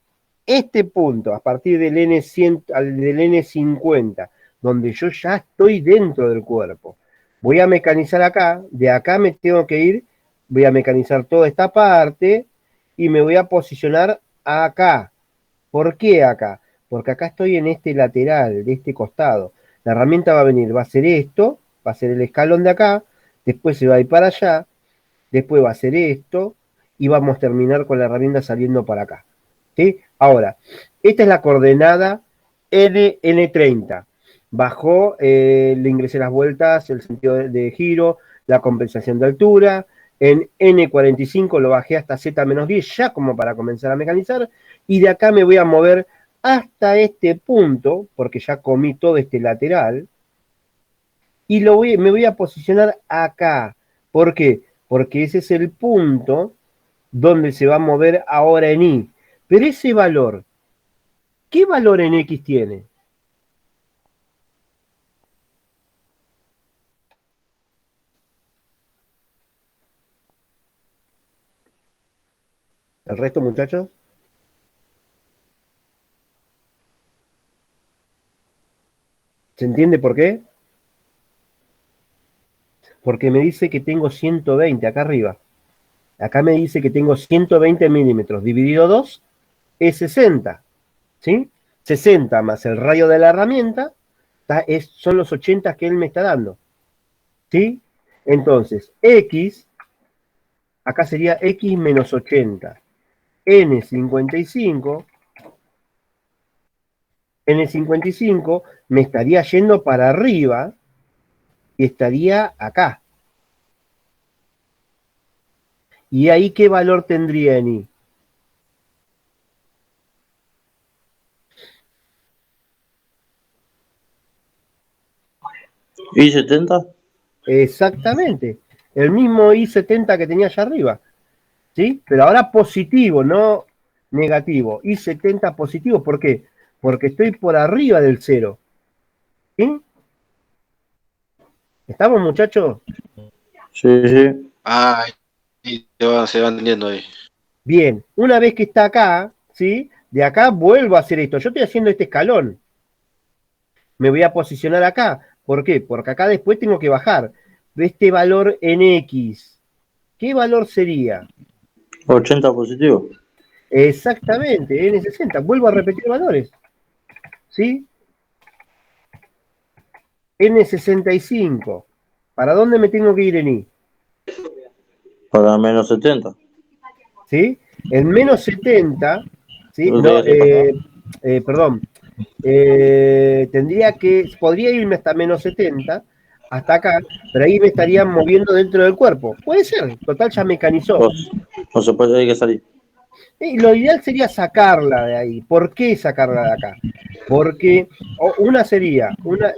este punto, a partir del N100, del N50, donde yo ya estoy dentro del cuerpo, voy a mecanizar acá, de acá me tengo que ir, voy a mecanizar toda esta parte y me voy a posicionar acá. ¿Por qué acá? Porque acá estoy en este lateral, de este costado. La herramienta va a venir, va a ser esto, va a ser el escalón de acá, después se va a ir para allá, después va a ser esto, y vamos a terminar con la herramienta saliendo para acá. ¿Sí? Ahora, esta es la coordenada N30. Bajó, le ingresé las vueltas, el sentido de giro, la compensación de altura. En N45 lo bajé hasta Z-10, ya como para comenzar a mecanizar. Y de acá me voy a mover hasta este punto, porque ya comí todo este lateral. Y me voy a posicionar acá. ¿Por qué? Porque ese es el punto donde se va a mover ahora en Y. Pero ese valor, ¿qué valor en X tiene? ¿El resto, muchachos? ¿Se entiende por qué? Porque me dice que tengo 120 acá arriba. Acá me dice que tengo 120 milímetros. Dividido 2 es 60. ¿Sí? 60 más el radio de la herramienta son los 80 que él me está dando. ¿Sí? Entonces, X, acá sería X menos 80. N55 me estaría yendo para arriba y estaría acá. ¿Y ahí qué valor tendría en Y? ¿Y70? Exactamente. El mismo I70 que tenía allá arriba. ¿Sí? Pero ahora positivo, no negativo. I70 positivo, ¿por qué? Porque estoy por arriba del cero. ¿Sí? ¿Estamos, muchachos? Sí, sí. Ah, ahí se va entendiendo ahí. Bien, una vez que está acá, ¿sí? De acá vuelvo a hacer esto. Yo estoy haciendo este escalón. Me voy a posicionar acá. ¿Por qué? Porque acá después tengo que bajar. Este valor en X, ¿qué valor sería? 80 positivo. Exactamente, N60. Vuelvo a repetir valores. ¿Sí? N65. ¿Para dónde me tengo que ir en Y? Para menos 70. ¿Sí? En menos 70, ¿sí? No, perdón. Podría irme hasta menos 70, hasta acá, pero ahí me estarían moviendo dentro del cuerpo. Puede ser, total ya mecanizó. No se puede, hay que salir. Y lo ideal sería sacarla de ahí. ¿Por qué sacarla de acá? Porque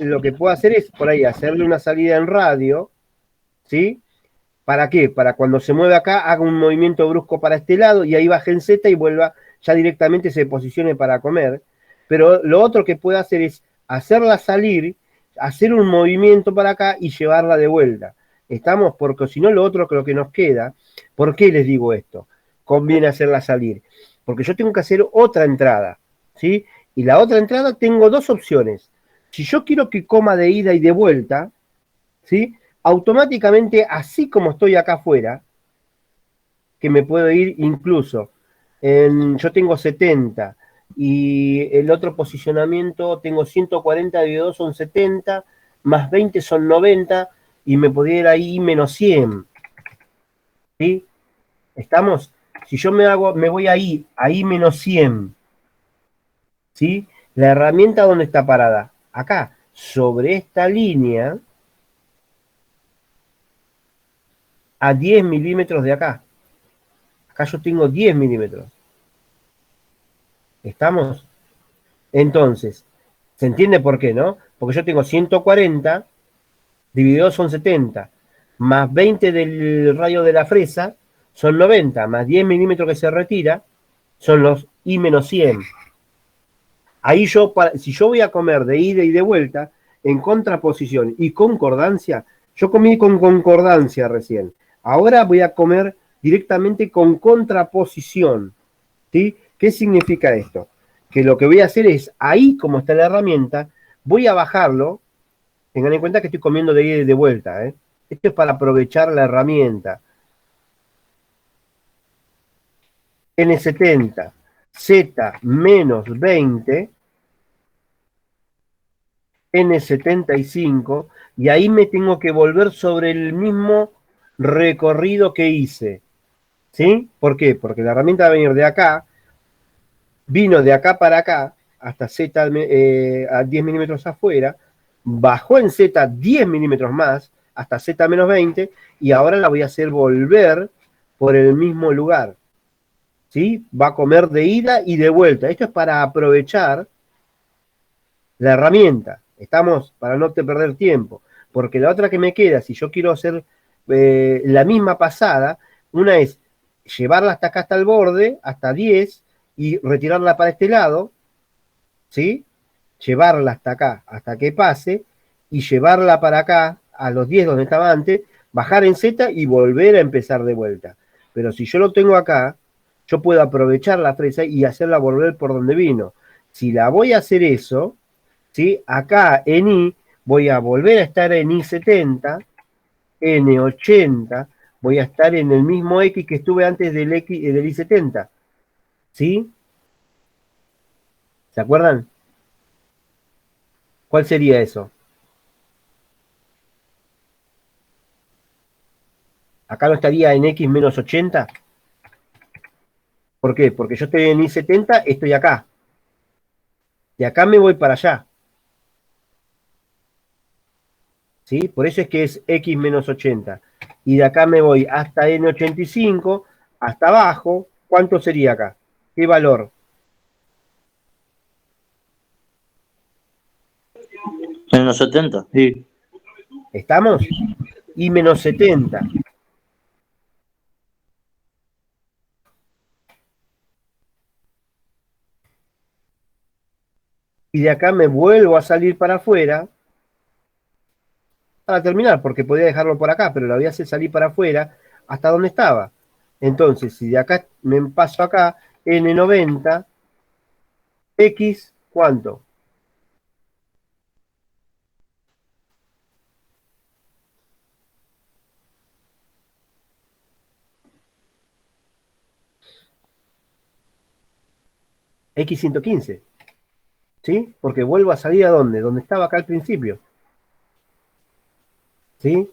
lo que puedo hacer es por ahí hacerle una salida en radio, ¿sí? ¿Para qué? Para cuando se mueve acá, haga un movimiento brusco para este lado y ahí baje en Z y vuelva, ya directamente se posicione para comer. Pero lo otro que puede hacer es hacerla salir, hacer un movimiento para acá y llevarla de vuelta. ¿Estamos? Porque si no, lo otro que lo que nos queda, ¿por qué les digo esto? Conviene hacerla salir. Porque yo tengo que hacer otra entrada, ¿sí? Y la otra entrada tengo dos opciones. Si yo quiero que coma de ida y de vuelta, ¿sí? Automáticamente, así como estoy acá afuera, que me puedo ir incluso, yo tengo 70 y el otro posicionamiento tengo 140 dividido 2 son 70, más 20 son 90 y me podría ir ahí menos 100. ¿Sí? ¿Estamos? Si yo me voy ahí menos 100, ¿sí? La herramienta, ¿dónde está parada? Acá, sobre esta línea, a 10 milímetros de acá. Acá yo tengo 10 milímetros. ¿Estamos? Entonces, ¿se entiende por qué, no? Porque yo tengo 140, dividido son 70, más 20 del radio de la fresa, son 90, más 10 milímetros que se retira, son los I menos 100. Ahí si yo voy a comer de ida y de vuelta, en contraposición y concordancia, yo comí con concordancia recién. Ahora voy a comer directamente con contraposición. ¿Sí? ¿Qué significa esto? Que lo que voy a hacer es, ahí como está la herramienta, voy a bajarlo. Tengan en cuenta que estoy comiendo de ida y de vuelta. Esto es para aprovechar la herramienta. N70, Z menos 20, N75, y ahí me tengo que volver sobre el mismo recorrido que hice. ¿Sí? ¿Por qué? Porque la herramienta va a venir de acá, vino de acá para acá, hasta Z a 10 milímetros afuera, bajó en Z 10 milímetros más, hasta Z menos 20, y ahora la voy a hacer volver por el mismo lugar. ¿Sí? Va a comer de ida y de vuelta. Esto es para aprovechar la herramienta. Estamos para no te perder tiempo. Porque la otra que me queda, si yo quiero hacer la misma pasada, una es llevarla hasta acá, hasta el borde, hasta 10, y retirarla para este lado, ¿sí? Llevarla hasta acá, hasta que pase, y llevarla para acá, a los 10 donde estaba antes, bajar en Z y volver a empezar de vuelta. Pero si yo lo tengo acá, yo puedo aprovechar la fresa y hacerla volver por donde vino. Si la voy a hacer eso, ¿sí? Acá en I, voy a volver a estar en I70, N80, voy a estar en el mismo X que estuve antes del I70. ¿Sí? ¿Se acuerdan? ¿Cuál sería eso? Acá no estaría en X menos 80. ¿Por qué? Porque yo estoy en I70, estoy acá. De acá me voy para allá. ¿Sí? Por eso es que es X menos 80. Y de acá me voy hasta N85, hasta abajo. ¿Cuánto sería acá? ¿Qué valor? Menos 70, sí. ¿Estamos? Y menos 70. Y de acá me vuelvo a salir para afuera para terminar, porque podía dejarlo por acá, pero lo voy a hacer salir para afuera hasta donde estaba. Entonces, si de acá me paso acá, N90, X, ¿cuánto? X115. ¿Sí? Porque vuelvo a salir a dónde? Donde estaba acá al principio. ¿Sí?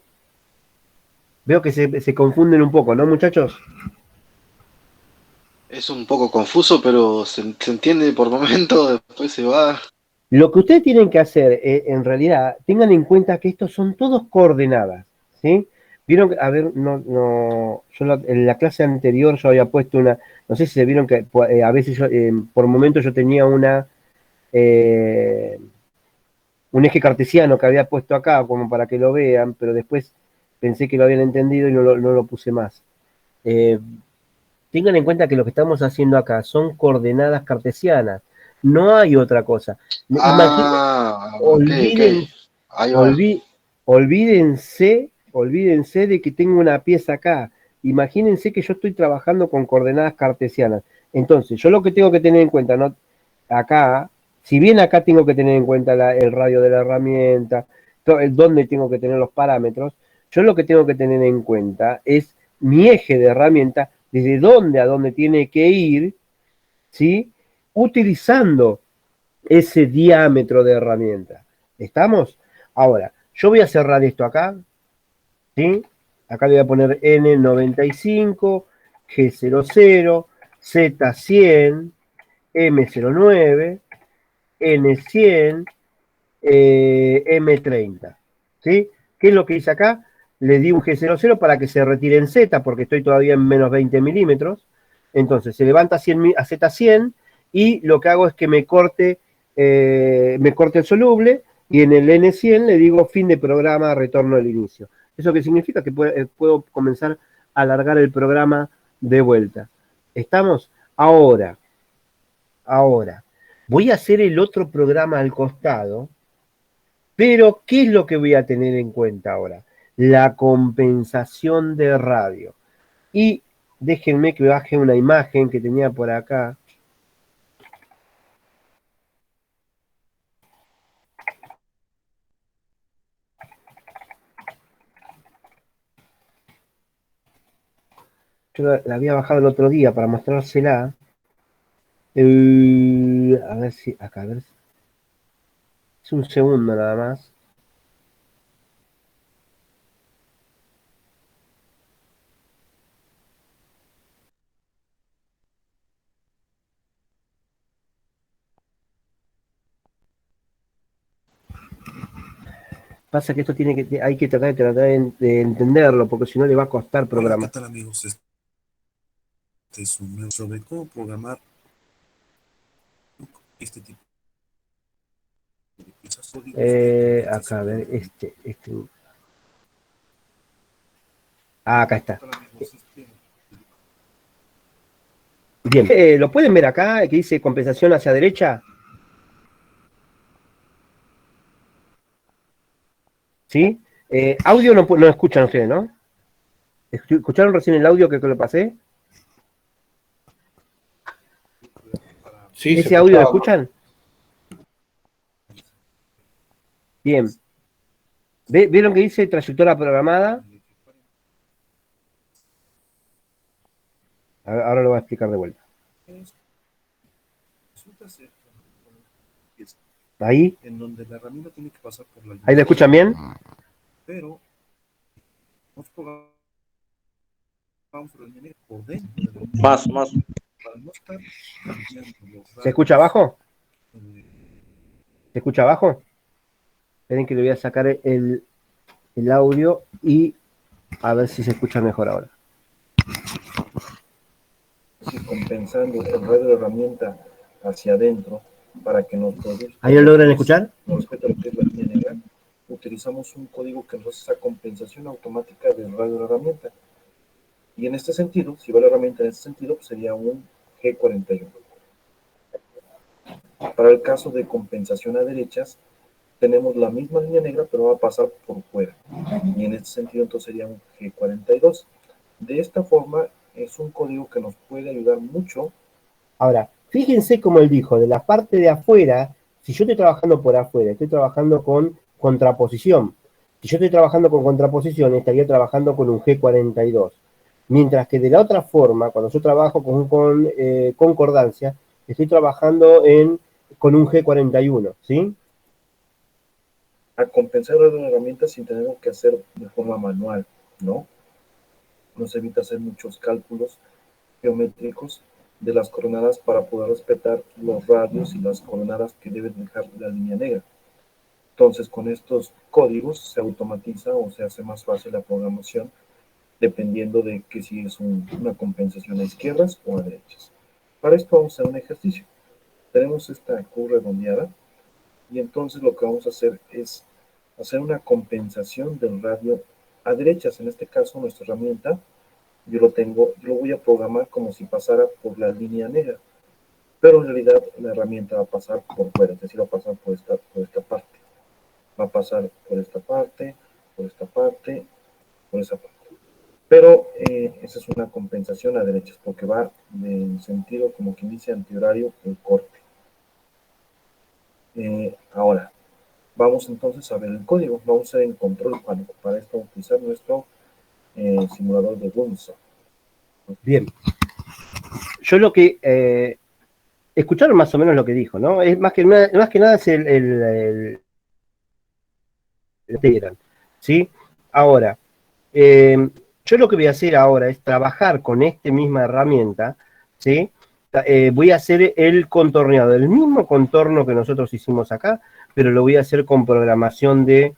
Veo que se confunden un poco, ¿no, muchachos? Es un poco confuso, pero se entiende por momento, después se va. Lo que ustedes tienen que hacer, en realidad, tengan en cuenta que estos son todos coordenadas, ¿sí? Vieron, a ver, en la clase anterior yo había puesto una, no sé si se vieron que a veces por momentos yo tenía eh, un eje cartesiano que había puesto acá como para que lo vean, pero después pensé que lo habían entendido y no lo puse más. Tengan en cuenta que lo que estamos haciendo acá son coordenadas cartesianas, no hay otra cosa. Ok. Olviden, Ahí va. olvídense de que tengo una pieza acá. Imagínense que yo estoy trabajando con coordenadas cartesianas. Entonces, yo lo que tengo que tener en cuenta, ¿no? Acá, Si bien acá tengo que tener en cuenta el radio de la herramienta, dónde tengo que tener los parámetros, yo lo que tengo que tener en cuenta es mi eje de herramienta, desde dónde a dónde tiene que ir, ¿sí? Utilizando ese diámetro de herramienta. ¿Estamos? Ahora, yo voy a cerrar esto acá, ¿sí? Acá le voy a poner N95, G00, Z100, M09, N100, M30. ¿Sí? ¿Qué es lo que hice acá? Le di un G00 para que se retire en Z, porque estoy todavía en menos 20 milímetros. Entonces se levanta a Z100 y lo que hago es que me corte el soluble y en el N100 le digo fin de programa, retorno al inicio. ¿Eso qué significa? Que puedo comenzar a alargar el programa de vuelta. ¿Estamos? Ahora, voy a hacer el otro programa al costado, pero ¿qué es lo que voy a tener en cuenta ahora? La compensación de radio. Y déjenme que baje una imagen que tenía por acá. Yo la había bajado el otro día para mostrársela. A ver si, acá, a ver. Es un segundo nada más. Pasa que esto hay que tratar de entenderlo, porque si no le va a costar Hola, ¿qué programar. tal amigos? Este es un nuevo sobre cómo programar este tipo de piezas códigos de Acá, a ver, computación. acá está. ¿Qué tal amigos? Bien. ¿Lo pueden ver acá, que dice compensación hacia derecha? ¿Sí? Audio no escuchan ustedes, ¿no? ¿Escucharon recién el audio que lo pasé? Sí, se ¿Ese audio lo escuchaba. escuchan? Bien. ¿Vieron que dice trayectoria programada? Ahora lo voy a explicar de vuelta. Ahí. En donde la herramienta tiene que pasar por la ¿Ahí lo escuchan bien? pero nos programamos por dentro de la Más. para no estar cambiando los ¿Se escucha radios. abajo? ¿Se escucha abajo? Esperen que le voy a sacar el audio y a ver si se escucha mejor ahora. Compensando el radio de herramienta hacia adentro para que nos produzca. ¿Ahí lo logran escuchar? Con respecto a lo que es la línea negra, utilizamos un código que nos hace esa compensación automática del radio de la herramienta. Y en este sentido, si va la herramienta en este sentido, pues sería un G41. Para el caso de compensación a derechas, tenemos la misma línea negra, pero va a pasar por fuera. Y en este sentido, entonces sería un G42. De esta forma, es un código que nos puede ayudar mucho. Ahora, fíjense como él dijo, de la parte de afuera, si yo estoy trabajando por afuera, estoy trabajando con contraposición. Si yo estoy trabajando con contraposición, estaría trabajando con un G42. Mientras que de la otra forma, cuando yo trabajo con concordancia, estoy trabajando con un G41, ¿sí? A compensar la herramienta sin tener que hacer de forma manual, ¿no? Nos evita hacer muchos cálculos geométricos de las coordenadas para poder respetar los radios y las coordenadas que deben dejar la línea negra. Entonces, con estos códigos se automatiza o se hace más fácil la programación, dependiendo de que si es una compensación a izquierdas o a derechas. Para esto vamos a hacer un ejercicio. Tenemos esta Q redondeada y entonces lo que vamos a hacer es hacer una compensación del radio a derechas. En este caso, nuestra herramienta, yo lo voy a programar como si pasara por la línea negra, pero en realidad la herramienta va a pasar por fuera, es decir, va a pasar por esta parte. Va a pasar por esta parte, por esta parte, por esa parte. Pero esa es una compensación a derechas, porque va en sentido, como quien dice, antihorario el corte. Ahora, vamos entonces a ver el código. Vamos a hacer el control para esto utilizar nuestro simulador de Bunsen. Bien. Yo lo que... escucharon más o menos lo que dijo, ¿no? Es más que nada es el Telegram, ¿sí? Ahora, yo lo que voy a hacer ahora es trabajar con esta misma herramienta, ¿sí? Voy a hacer el contorneado, el mismo contorno que nosotros hicimos acá, pero lo voy a hacer con programación de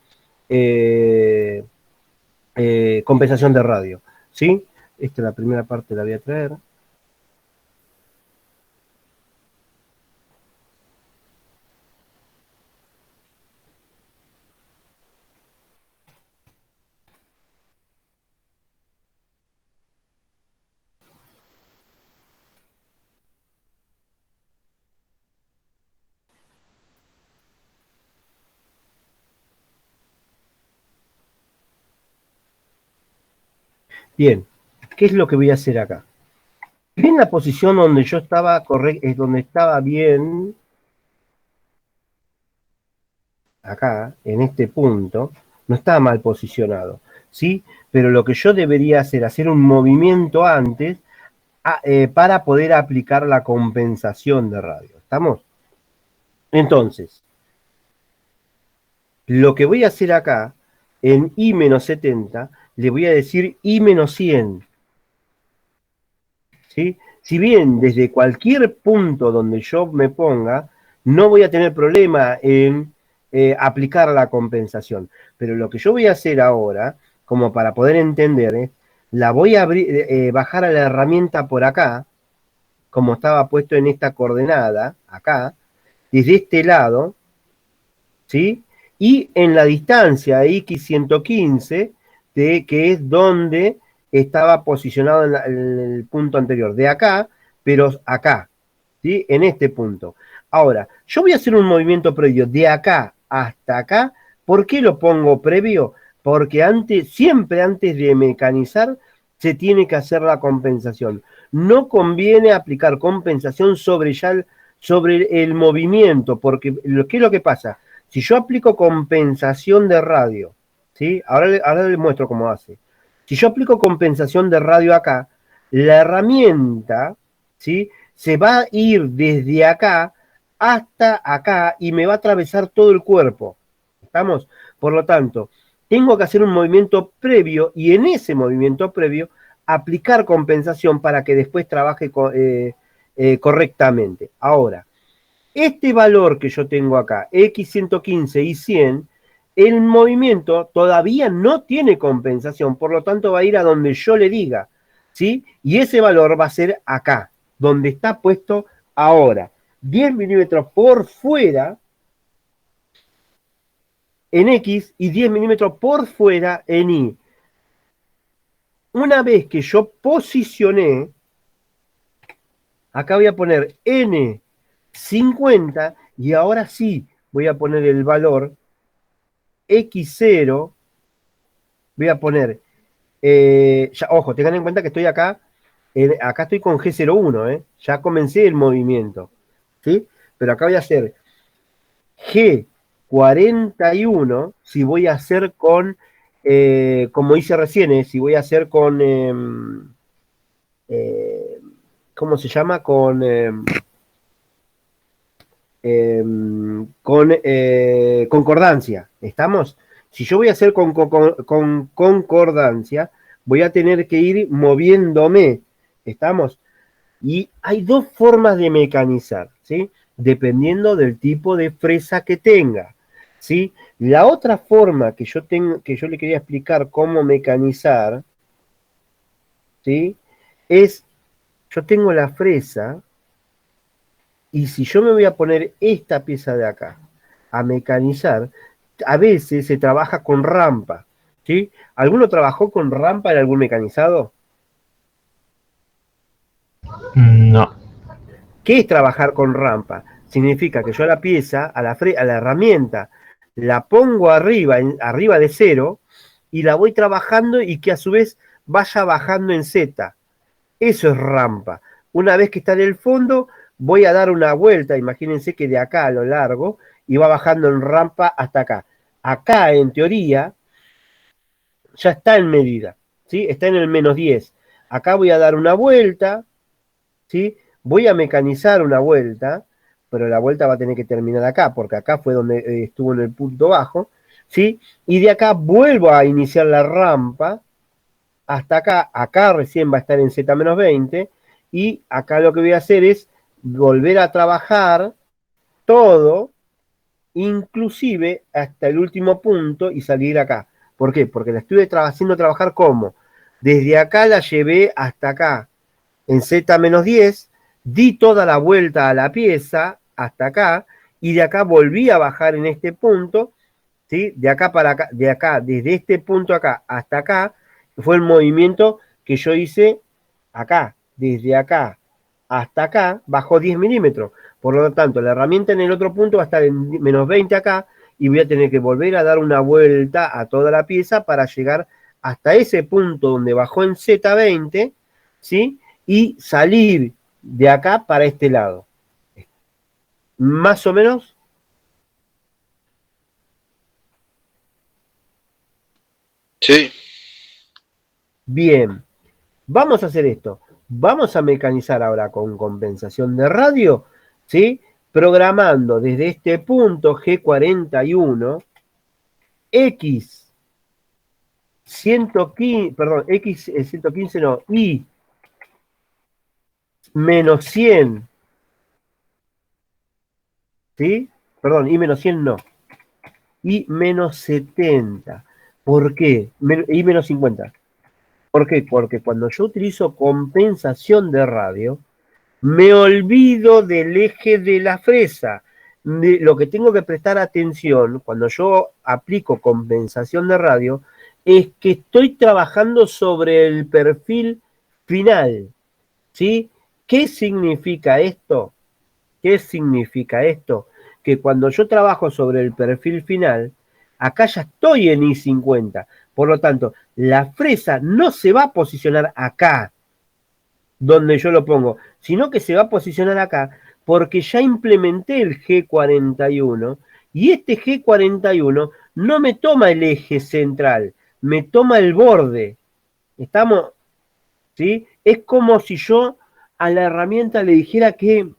compensación de radio, ¿sí? Esta es la primera parte, la voy a traer. Bien, ¿qué es lo que voy a hacer acá? En la posición donde yo estaba correcto, es donde estaba bien, acá, en este punto, no estaba mal posicionado, ¿sí? Pero lo que yo debería hacer un movimiento antes para poder aplicar la compensación de radio, ¿estamos? Entonces, lo que voy a hacer acá, en I-70, le voy a decir I-100, ¿sí? Si bien desde cualquier punto donde yo me ponga, no voy a tener problema en aplicar la compensación. Pero lo que yo voy a hacer ahora, como para poder entender, la voy a bajar a la herramienta por acá, como estaba puesto en esta coordenada, acá, desde este lado, ¿sí? Y en la distancia X115, que es donde estaba posicionado en el punto anterior, de acá, pero acá, ¿sí? En este punto. Ahora, yo voy a hacer un movimiento previo de acá hasta acá. ¿Por qué lo pongo previo? Porque siempre antes de mecanizar, se tiene que hacer la compensación. No conviene aplicar compensación sobre el movimiento, porque ¿qué es lo que pasa? Si yo aplico compensación de radio, ¿sí? Ahora les muestro cómo hace. Si yo aplico compensación de radio acá, la herramienta, ¿sí? Se va a ir desde acá hasta acá y me va a atravesar todo el cuerpo. ¿Estamos? Por lo tanto, tengo que hacer un movimiento previo y en ese movimiento previo aplicar compensación para que después trabaje correctamente. Ahora, este valor que yo tengo acá, X115 y 100, el movimiento todavía no tiene compensación, por lo tanto va a ir a donde yo le diga, ¿sí? Y ese valor va a ser acá, donde está puesto ahora, 10 milímetros por fuera en X y 10 milímetros por fuera en Y. Una vez que yo posicioné, acá voy a poner N50 y ahora sí voy a poner el valor X0, voy a poner, ojo, tengan en cuenta que estoy acá, acá estoy con G01, ya comencé el movimiento, ¿sí? Pero acá voy a hacer G41, si voy a hacer con, como hice recién, si voy a hacer con, ¿cómo se llama? Con concordancia, ¿estamos? Si yo voy a hacer con concordancia, voy a tener que ir moviéndome, ¿estamos? Y hay dos formas de mecanizar, ¿sí? Dependiendo del tipo de fresa que tenga, ¿sí? La otra forma que yo le quería explicar cómo mecanizar, ¿sí? Es, yo tengo la fresa, y si yo me voy a poner esta pieza de acá a mecanizar, a veces se trabaja con rampa, ¿sí? ¿Alguno trabajó con rampa en algún mecanizado? No. ¿Qué es trabajar con rampa? Significa que yo a la pieza, a la herramienta, la pongo arriba de cero, y la voy trabajando y que a su vez vaya bajando en Z. Eso es rampa. Una vez que está en el fondo, voy a dar una vuelta, imagínense que de acá a lo largo, y va bajando en rampa hasta acá. Acá, en teoría, ya está en medida, ¿sí? Está en el -10. Acá voy a dar una vuelta, ¿sí? Voy a mecanizar una vuelta, pero la vuelta va a tener que terminar acá, porque acá fue donde estuvo en el punto bajo, ¿sí? Y de acá vuelvo a iniciar la rampa hasta acá. Acá recién va a estar en Z-20, y acá lo que voy a hacer es volver a trabajar todo, inclusive hasta el último punto, y salir acá. ¿Por qué? Porque la estuve haciendo trabajar como. Desde acá la llevé hasta acá, en Z-10, di toda la vuelta a la pieza hasta acá, y de acá volví a bajar en este punto, ¿sí? De acá para acá, de acá, desde este punto acá hasta acá, fue el movimiento que yo hice acá, desde acá hasta acá, bajó 10 milímetros. Por lo tanto, la herramienta en el otro punto va a estar en -20 acá, y voy a tener que volver a dar una vuelta a toda la pieza para llegar hasta ese punto donde bajó en Z20, ¿sí? Y salir de acá para este lado. Más o menos. Sí. Bien. Vamos a hacer esto. Vamos a mecanizar ahora con compensación de radio, ¿sí? Programando desde este punto G41, X 115, perdón, X 115 no, Y -100, ¿sí? Perdón, Y -100 no. Y -70. ¿Por qué? Y -50. ¿Por qué? Porque cuando yo utilizo compensación de radio, me olvido del eje de la fresa. Lo que tengo que prestar atención cuando yo aplico compensación de radio es que estoy trabajando sobre el perfil final, ¿sí? ¿Qué significa esto? ¿Qué significa esto? Que cuando yo trabajo sobre el perfil final, acá ya estoy en I50. Por lo tanto, la fresa no se va a posicionar acá, donde yo lo pongo, sino que se va a posicionar acá, porque ya implementé el G41, y este G41 no me toma el eje central, me toma el borde. ¿Estamos? ¿Sí? Es como si yo a la herramienta le dijera que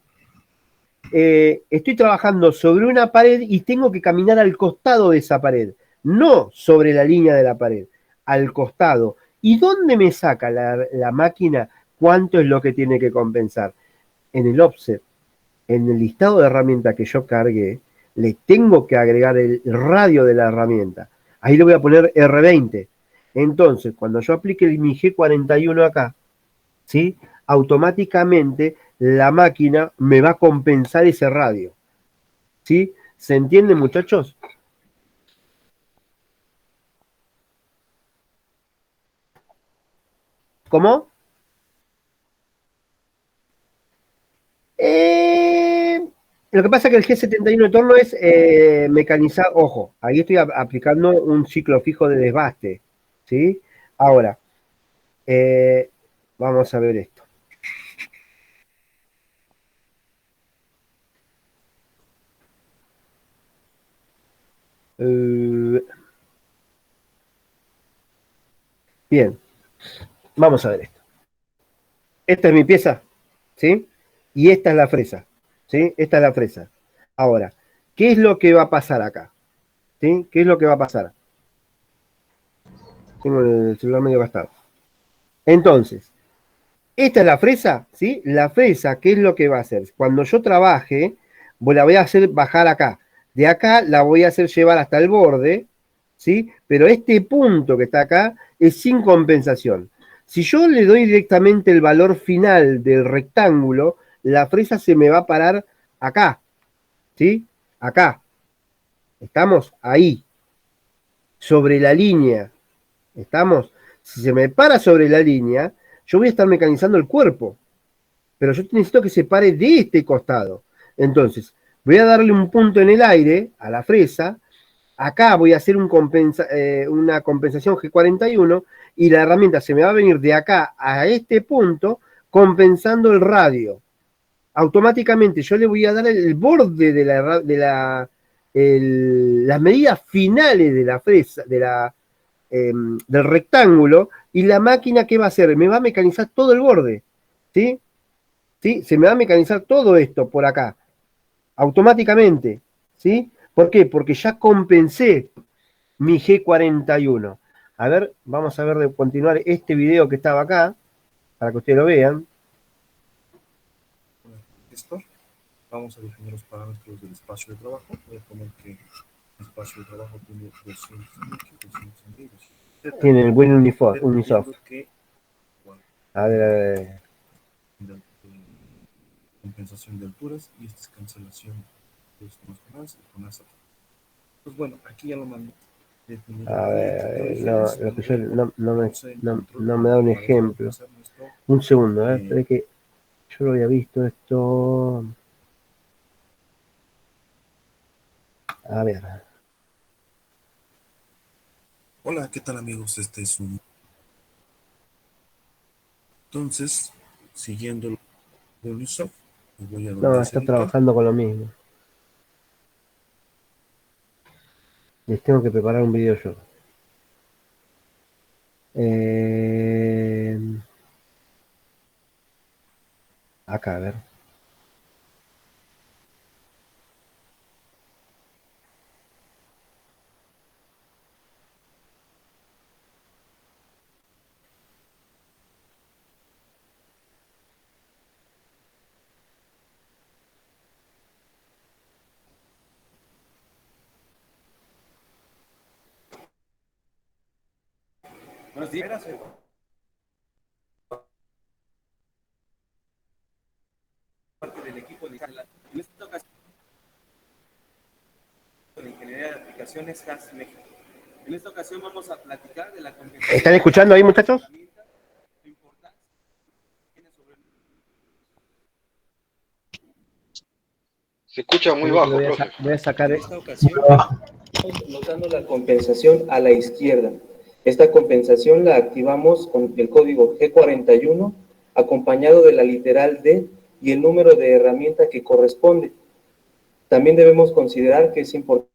estoy trabajando sobre una pared y tengo que caminar al costado de esa pared, no sobre la línea de la pared, al costado. ¿Y dónde me saca la máquina cuánto es lo que tiene que compensar? En el offset, en el listado de herramientas que yo cargué, le tengo que agregar el radio de la herramienta. Ahí le voy a poner R20. Entonces, cuando yo aplique mi G41 acá, ¿sí? Automáticamente la máquina me va a compensar ese radio. ¿Sí? ¿Se entiende, muchachos? ¿Cómo? Lo que pasa es que el G71 de torno es mecanizar, ojo, ahí estoy aplicando un ciclo fijo de desbaste, ¿sí? Ahora, vamos a ver esto. Bien, vamos a ver esto. Esta es mi pieza, ¿sí? Y esta es la fresa, ¿sí? Esta es la fresa. Ahora, ¿qué es lo que va a pasar acá? ¿Sí? ¿Qué es lo que va a pasar? Tengo el celular medio gastado. Entonces, esta es la fresa, ¿sí? La fresa, ¿qué es lo que va a hacer? Cuando yo trabaje, la voy a hacer bajar acá. De acá la voy a hacer llevar hasta el borde, ¿sí? Pero este punto que está acá es sin compensación. Si yo le doy directamente el valor final del rectángulo, la fresa se me va a parar acá, ¿sí? Acá. Estamos ahí, sobre la línea. ¿Estamos? Si se me para sobre la línea, yo voy a estar mecanizando el cuerpo, pero yo necesito que se pare de este costado. Entonces, voy a darle un punto en el aire a la fresa. Acá voy a hacer una compensación G41 y la herramienta se me va a venir de acá a este punto compensando el radio. Automáticamente yo le voy a dar el borde las medidas finales de la fresa, del rectángulo, y la máquina, ¿qué va a hacer? Me va a mecanizar todo el borde, ¿sí? ¿Sí? Se me va a mecanizar todo esto por acá, automáticamente, ¿sí? ¿Por qué? Porque ya compensé mi G41. A ver, vamos a ver de continuar este video que estaba acá, para que ustedes lo vean. Esto, vamos a definir los parámetros del espacio de trabajo. Voy a poner que el espacio de trabajo tiene 200 centímetros. Tiene el buen Unisoft. Que, bueno, A ver. compensación de alturas, y esta es cancelación de estos más con asa. Pues bueno, aquí ya lo mandé. A ver, no, lo que yo no me da un ejemplo. Un segundo, espera que yo lo había visto esto. A ver. Hola, ¿qué tal amigos? Este es un... Entonces, siguiendo de Unisoft, voy a No, está trabajando con lo mismo. Les tengo que preparar un video yo. Acá, a ver. Buenos días. Parte del equipo de en esta ocasión de Ingeniería de Aplicaciones HAS México. En esta ocasión vamos a platicar de la competencia. ¿Están escuchando ahí, muchachos? Se escucha muy bajo, profe. Voy a sacar. En esta ocasión estamos notando la compensación a la izquierda. Esta compensación la activamos con el código G41 acompañado de la literal D y el número de herramienta que corresponde. También debemos considerar que es importante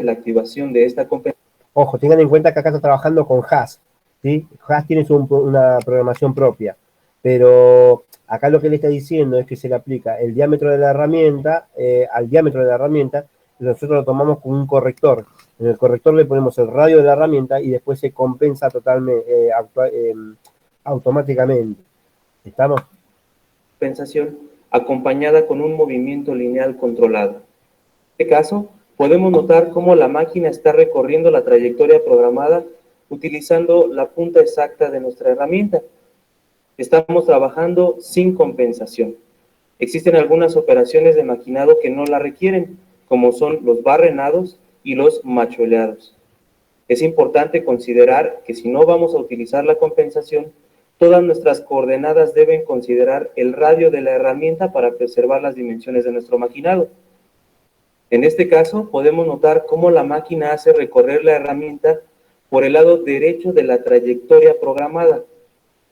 la activación de esta compensación. Ojo, tengan en cuenta que acá está trabajando con HAS, ¿sí? HAS tiene una programación propia, pero acá lo que le está diciendo es que se le aplica el diámetro de la herramienta al diámetro de la herramienta, y nosotros lo tomamos con un corrector. En el corrector le ponemos el radio de la herramienta y después se compensa totalmente, automáticamente. ¿Estamos? Compensación acompañada con un movimiento lineal controlado. En este caso, podemos notar cómo la máquina está recorriendo la trayectoria programada utilizando la punta exacta de nuestra herramienta. Estamos trabajando sin compensación. Existen algunas operaciones de maquinado que no la requieren, como son los barrenados y los machueleados. Es importante considerar que si no vamos a utilizar la compensación, todas nuestras coordenadas deben considerar el radio de la herramienta para preservar las dimensiones de nuestro maquinado. En este caso, podemos notar cómo la máquina hace recorrer la herramienta por el lado derecho de la trayectoria programada.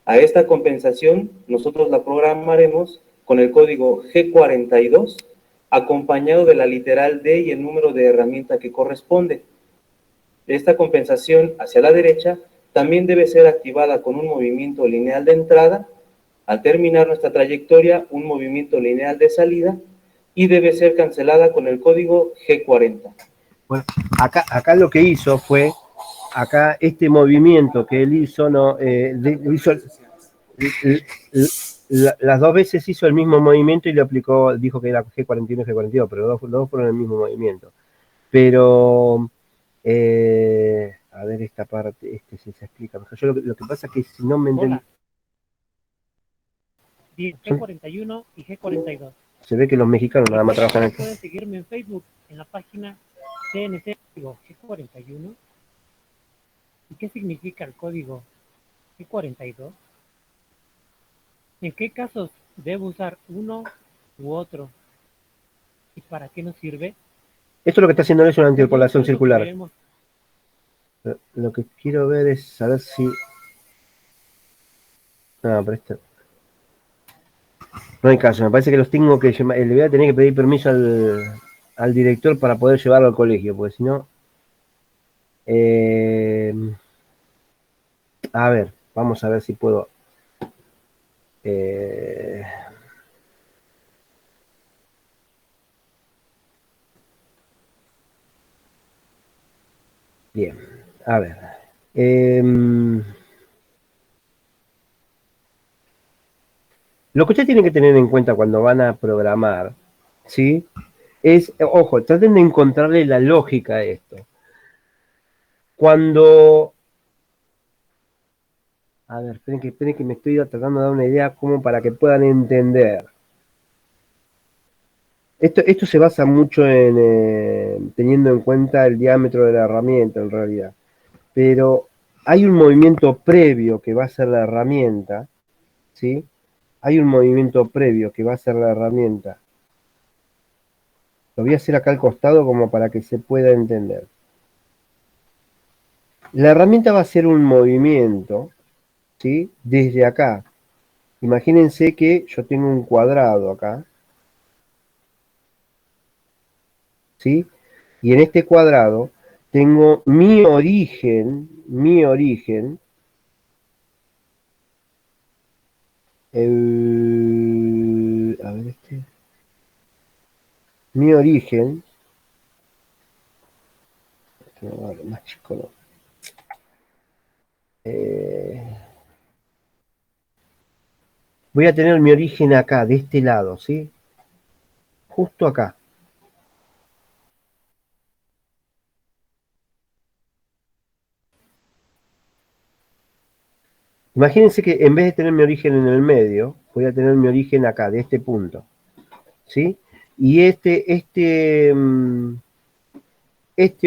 A esta compensación, nosotros la programaremos con el código G42, acompañado de la literal D y el número de herramienta que corresponde. Esta compensación hacia la derecha también debe ser activada con un movimiento lineal de entrada, al terminar nuestra trayectoria, un movimiento lineal de salida, y debe ser cancelada con el código G40. Bueno, acá lo que hizo fue, acá este movimiento que él hizo, las dos veces hizo el mismo movimiento y le aplicó, dijo que era G41 y G42, pero los dos fueron el mismo movimiento. Pero, a ver esta parte, si se explica mejor. Yo lo que pasa es que si no me entiendo... G41 y G42. Se ve que los mexicanos nada más trabajan en esto. Pueden seguirme en Facebook, en la página CNC G41. ¿Y qué significa el código G42? ¿En qué casos debo usar uno u otro? ¿Y para qué nos sirve? Esto lo que está haciendo es una interpolación circular. Lo que quiero ver es saber si... No, pero esto... No hay caso, me parece que los tengo que llamar, le voy a tener que pedir permiso al al director para poder llevarlo al colegio, porque si no... a ver, vamos a ver si puedo... bien, a ver. Lo que ustedes tienen que tener en cuenta cuando van a programar, ¿sí? Es, ojo, traten de encontrarle la lógica a esto. Cuando... A ver, esperen que me estoy tratando de dar una idea como para que puedan entender. Esto se basa mucho en teniendo en cuenta el diámetro de la herramienta, en realidad. Pero hay un movimiento previo que va a ser la herramienta, ¿sí? Hay un movimiento previo que va a ser la herramienta. Lo voy a hacer acá al costado como para que se pueda entender. La herramienta va a hacer un movimiento, ¿sí? Desde acá. Imagínense que yo tengo un cuadrado acá, ¿sí? Y en este cuadrado tengo mi origen, a ver mi origen, más chico, ¿no? Voy a tener mi origen acá, de este lado, ¿sí? Justo acá. Imagínense que en vez de tener mi origen en el medio, voy a tener mi origen acá, de este punto, ¿sí? Y este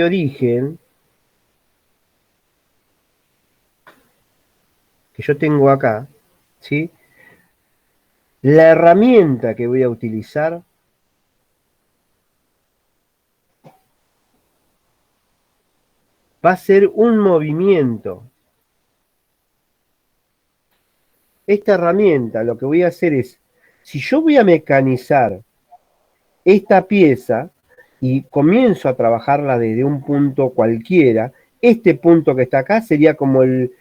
origen que yo tengo acá, ¿sí? La herramienta que voy a utilizar va a ser un movimiento. Esta herramienta lo que voy a hacer es, si yo voy a mecanizar esta pieza y comienzo a trabajarla desde un punto cualquiera, este punto que está acá sería como el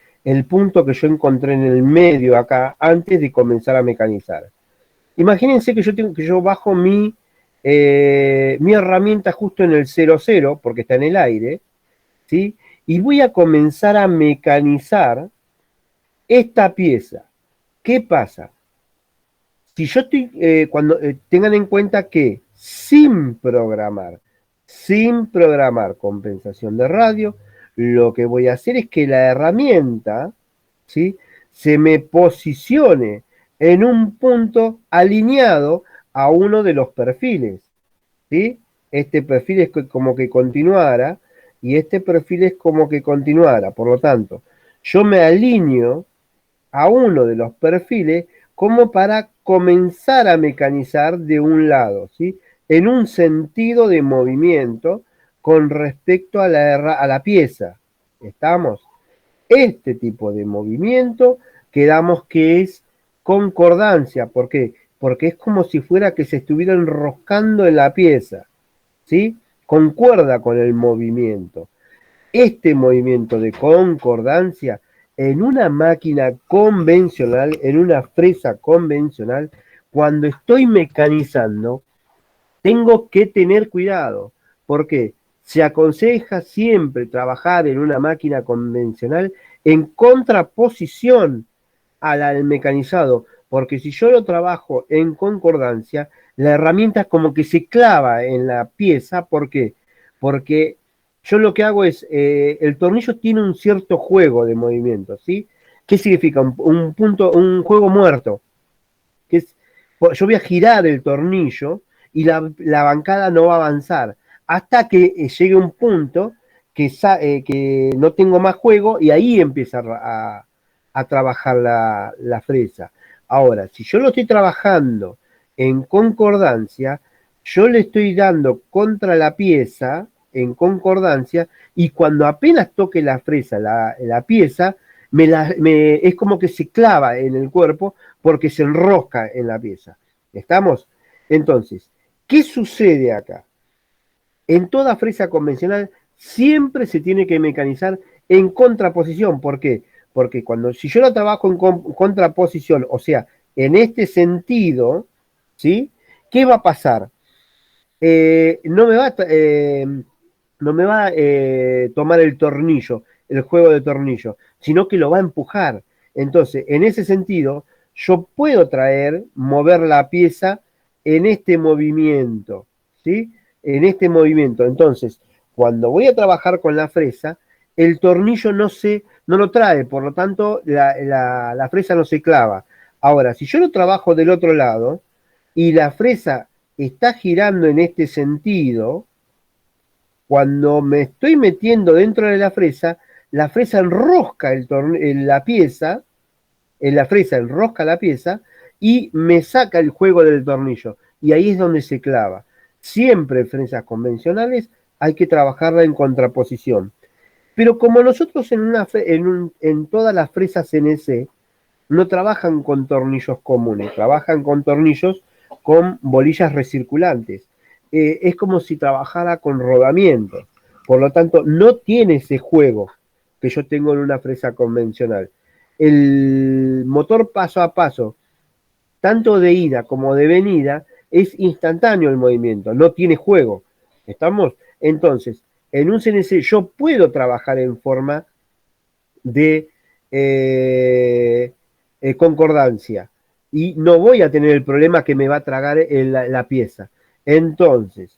punto que yo encontré en el medio acá antes de comenzar a mecanizar. Imagínense que yo bajo mi herramienta justo en el 00, porque está en el aire, ¿sí? Y voy a comenzar a mecanizar esta pieza. ¿Qué pasa? Si yo estoy, tengan en cuenta que sin programar compensación de radio, lo que voy a hacer es que la herramienta, ¿sí?, se me posicione en un punto alineado a uno de los perfiles, ¿sí? Este perfil es como que continuara y este perfil es como que continuara. Por lo tanto, yo me alineo a uno de los perfiles como para comenzar a mecanizar de un lado, ¿sí? En un sentido de movimiento con respecto a la pieza. ¿Estamos? Este tipo de movimiento quedamos que es concordancia. ¿Por qué? Porque es como si fuera que se estuviera enroscando en la pieza, ¿sí? Concuerda con el movimiento. Este movimiento de concordancia en una máquina convencional, en una fresa convencional, cuando estoy mecanizando, tengo que tener cuidado, porque se aconseja siempre trabajar en una máquina convencional en contraposición al mecanizado, porque si yo lo trabajo en concordancia, la herramienta como que se clava en la pieza. ¿Por qué? Porque yo lo que hago es, el tornillo tiene un cierto juego de movimiento, ¿sí? ¿Qué significa? Un punto, un juego muerto. Que es, yo voy a girar el tornillo y la bancada no va a avanzar hasta que llegue un punto que no tengo más juego y ahí empieza a trabajar la fresa. Ahora, si yo lo estoy trabajando en concordancia, yo le estoy dando contra la pieza en concordancia y cuando apenas toque la fresa, la pieza, es como que se clava en el cuerpo porque se enrosca en la pieza. ¿Estamos? Entonces, ¿qué sucede acá? En toda fresa convencional siempre se tiene que mecanizar en contraposición. ¿Por qué? Porque si yo lo trabajo en contraposición, o sea, en este sentido, ¿sí? ¿Qué va a pasar? No me va a tomar el tornillo, el juego de tornillo, sino que lo va a empujar. Entonces, en ese sentido, yo puedo mover la pieza en este movimiento, ¿sí? En este movimiento. Entonces, cuando voy a trabajar con la fresa, el tornillo no lo trae, por lo tanto, la fresa no se clava. Ahora, si yo lo trabajo del otro lado y la fresa está girando en este sentido, cuando me estoy metiendo dentro de la fresa enrosca la pieza, la fresa enrosca la pieza y me saca el juego del tornillo. Y ahí es donde se clava. Siempre en fresas convencionales hay que trabajarla en contraposición. Pero como nosotros en todas las fresas CNC no trabajan con tornillos comunes, trabajan con tornillos con bolillas recirculantes. Es como si trabajara con rodamiento. Por lo tanto, no tiene ese juego que yo tengo en una fresa convencional. El motor paso a paso, tanto de ida como de venida, es instantáneo el movimiento, no tiene juego. ¿Estamos? Entonces, en un CNC yo puedo trabajar en forma de concordancia y no voy a tener el problema que me va a tragar la pieza. Entonces,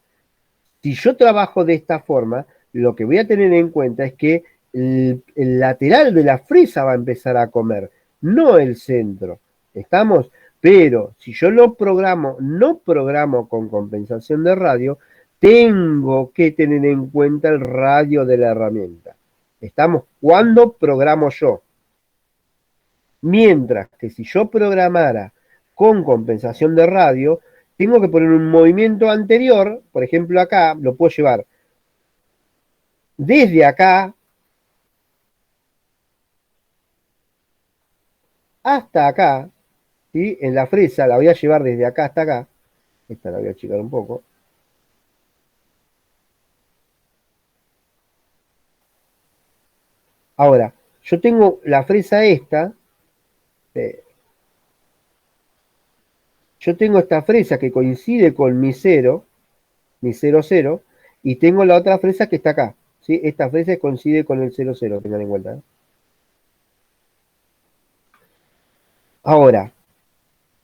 si yo trabajo de esta forma, lo que voy a tener en cuenta es que el lateral de la fresa va a empezar a comer, no el centro. ¿Estamos? Pero si yo no programo con compensación de radio, tengo que tener en cuenta el radio de la herramienta. ¿Estamos? ¿Cuándo programo yo? Mientras que si yo programara con compensación de radio, tengo que poner un movimiento anterior, por ejemplo acá, lo puedo llevar desde acá hasta acá, ¿sí? En la fresa la voy a llevar desde acá hasta acá. Esta la voy a achicar un poco. Ahora, yo tengo la fresa esta. Yo tengo esta fresa que coincide con mi 0, 0, y tengo la otra fresa que está acá. ¿Sí? Esta fresa coincide con el 0, 0, tengan en cuenta. Ahora,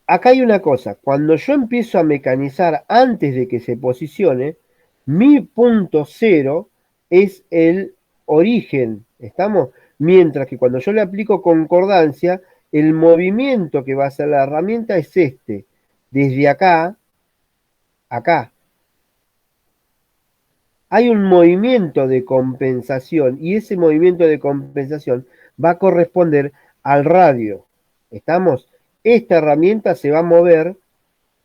acá hay una cosa. Cuando yo empiezo a mecanizar antes de que se posicione, mi punto 0 es el origen. ¿Estamos? Mientras que cuando yo le aplico concordancia, el movimiento que va a hacer la herramienta es este. Desde acá, acá. Hay un movimiento de compensación y ese movimiento de compensación va a corresponder al radio. ¿Estamos? Esta herramienta se va a mover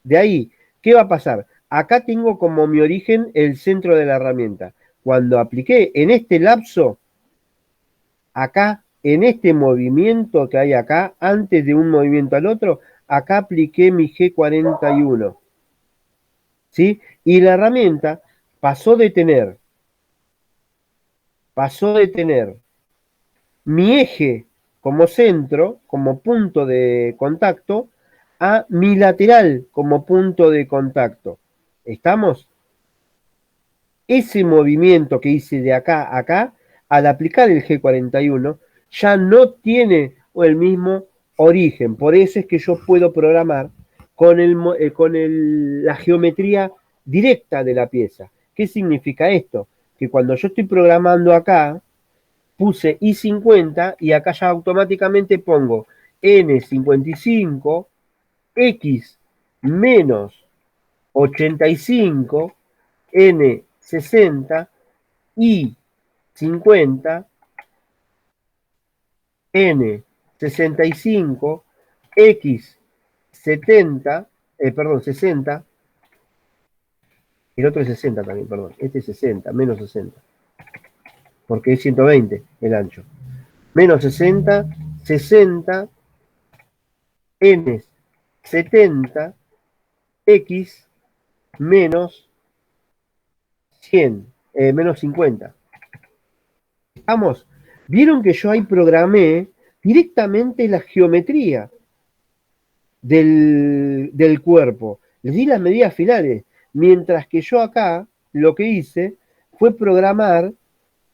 de ahí. ¿Qué va a pasar? Acá tengo como mi origen el centro de la herramienta. Cuando apliqué en este lapso, acá, en este movimiento que hay acá, antes de un movimiento al otro, acá apliqué mi G41. ¿Sí? Y la herramienta pasó de tener mi eje como centro, como punto de contacto, a mi lateral como punto de contacto. ¿Estamos? Ese movimiento que hice de acá a acá, al aplicar el G41, ya no tiene el mismo origen. Por eso es que yo puedo programar con la geometría directa de la pieza. ¿Qué significa esto? Que cuando yo estoy programando acá, puse I50 y acá ya automáticamente pongo N55, X menos 85, N60, I50, N65, X70, perdón, 60, el otro es 60 también, perdón, este es 60, menos 60, porque es 120 el ancho. Menos 60, 60, N, 70, X, menos 100, menos 50. ¿Estamos? Vieron que yo ahí programé directamente la geometría del cuerpo. Les di las medidas finales. Mientras que yo acá lo que hice fue programar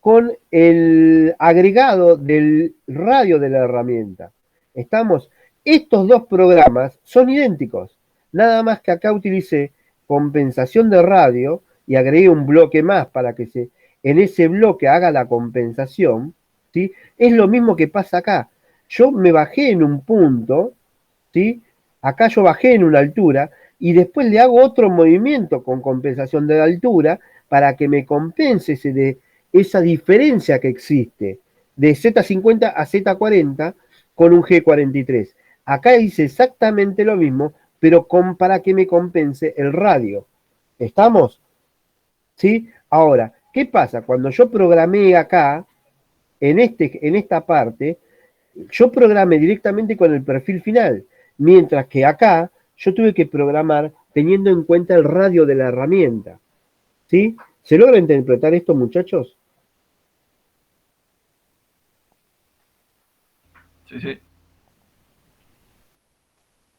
con el agregado del radio de la herramienta. ¿Estamos? Estos dos programas son idénticos. Nada más que acá utilicé compensación de radio y agregué un bloque más para que en ese bloque haga la compensación, ¿sí? Es lo mismo que pasa acá. Yo me bajé en un punto, ¿sí? Acá yo bajé en una altura y después le hago otro movimiento con compensación de la altura para que me compense esa diferencia que existe de Z50 a Z40 con un G43. Acá hice exactamente lo mismo, pero para que me compense el radio. ¿Estamos? ¿Sí? Ahora, ¿qué pasa? Cuando yo programé acá, en esta parte, yo programé directamente con el perfil final, mientras que acá yo tuve que programar teniendo en cuenta el radio de la herramienta. ¿Sí? ¿Se logra interpretar esto, muchachos? Sí, sí.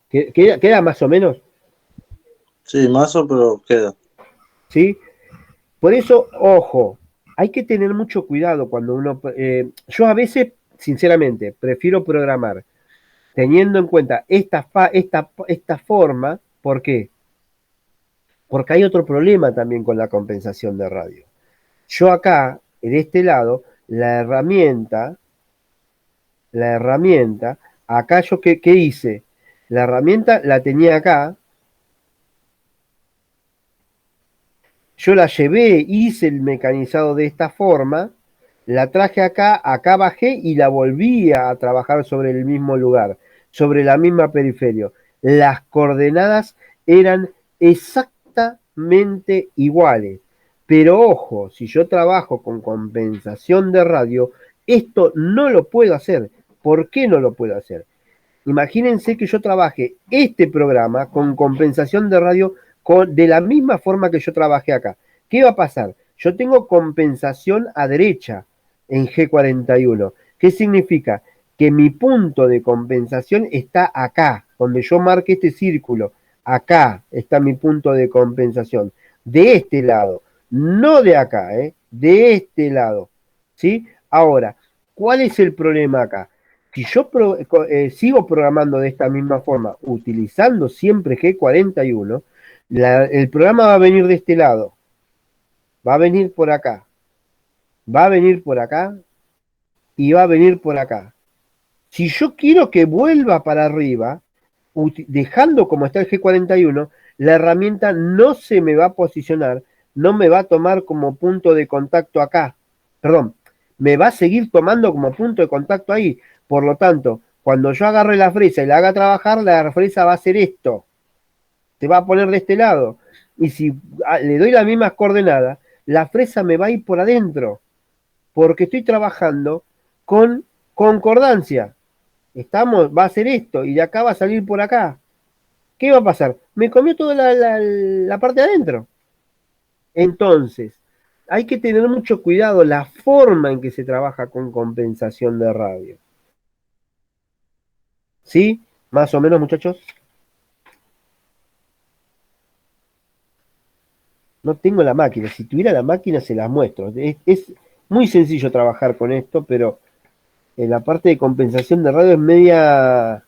¿Queda más o menos? Sí, pero queda. ¿Sí? Por eso, ojo, hay que tener mucho cuidado cuando uno... yo a veces, sinceramente, prefiero programar teniendo en cuenta esta forma. ¿Por qué? Porque hay otro problema también con la compensación de radio. Yo acá, en este lado, la herramienta, acá yo ¿qué hice? La herramienta la tenía acá, yo la llevé, hice el mecanizado de esta forma, la traje acá bajé y la volví a trabajar sobre el mismo lugar, sobre la misma periferia. Las coordenadas eran exactamente iguales. Pero ojo, si yo trabajo con compensación de radio, esto no lo puedo hacer. ¿Por qué no lo puedo hacer? Imagínense que yo trabaje este programa con compensación de radio de la misma forma que yo trabajé acá. ¿Qué va a pasar? Yo tengo compensación a derecha en G41. ¿Qué significa? Que mi punto de compensación está acá, donde yo marque este círculo. Acá está mi punto de compensación. De este lado, no de acá, de este lado. ¿Sí? Ahora, ¿cuál es el problema acá? Si yo sigo programando de esta misma forma, utilizando siempre G41, el programa va a venir de este lado, va a venir por acá, va a venir por acá y va a venir por acá. Si yo quiero que vuelva para arriba, dejando como está el G41, la herramienta no se me va a posicionar, no me va a tomar como punto de contacto acá. Perdón, me va a seguir tomando como punto de contacto ahí. Por lo tanto, cuando yo agarre la fresa y la haga trabajar, la fresa va a hacer esto. Se va a poner de este lado. Y si le doy las mismas coordenadas, la fresa me va a ir por adentro. Porque estoy trabajando con concordancia. Va a hacer esto y de acá va a salir por acá. ¿Qué va a pasar? Me comió toda la parte de adentro. Entonces, hay que tener mucho cuidado la forma en que se trabaja con compensación de radio. ¿Sí? Más o menos, muchachos. No tengo la máquina. Si tuviera la máquina se las muestro. Es muy sencillo trabajar con esto, pero en la parte de compensación de radio es media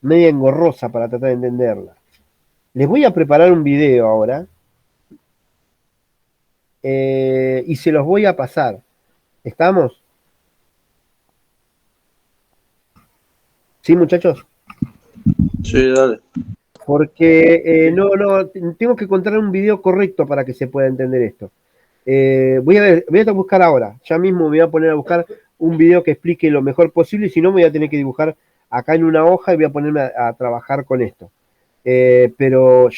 engorrosa para tratar de entenderla. Les voy a preparar un video ahora y se los voy a pasar. ¿Estamos? ¿Sí, muchachos? Sí, dale. Porque tengo que encontrar un video correcto para que se pueda entender esto. Voy a buscar ahora, ya mismo me voy a poner a buscar un video que explique lo mejor posible, y si no me voy a tener que dibujar acá en una hoja y voy a ponerme a trabajar con esto. Pero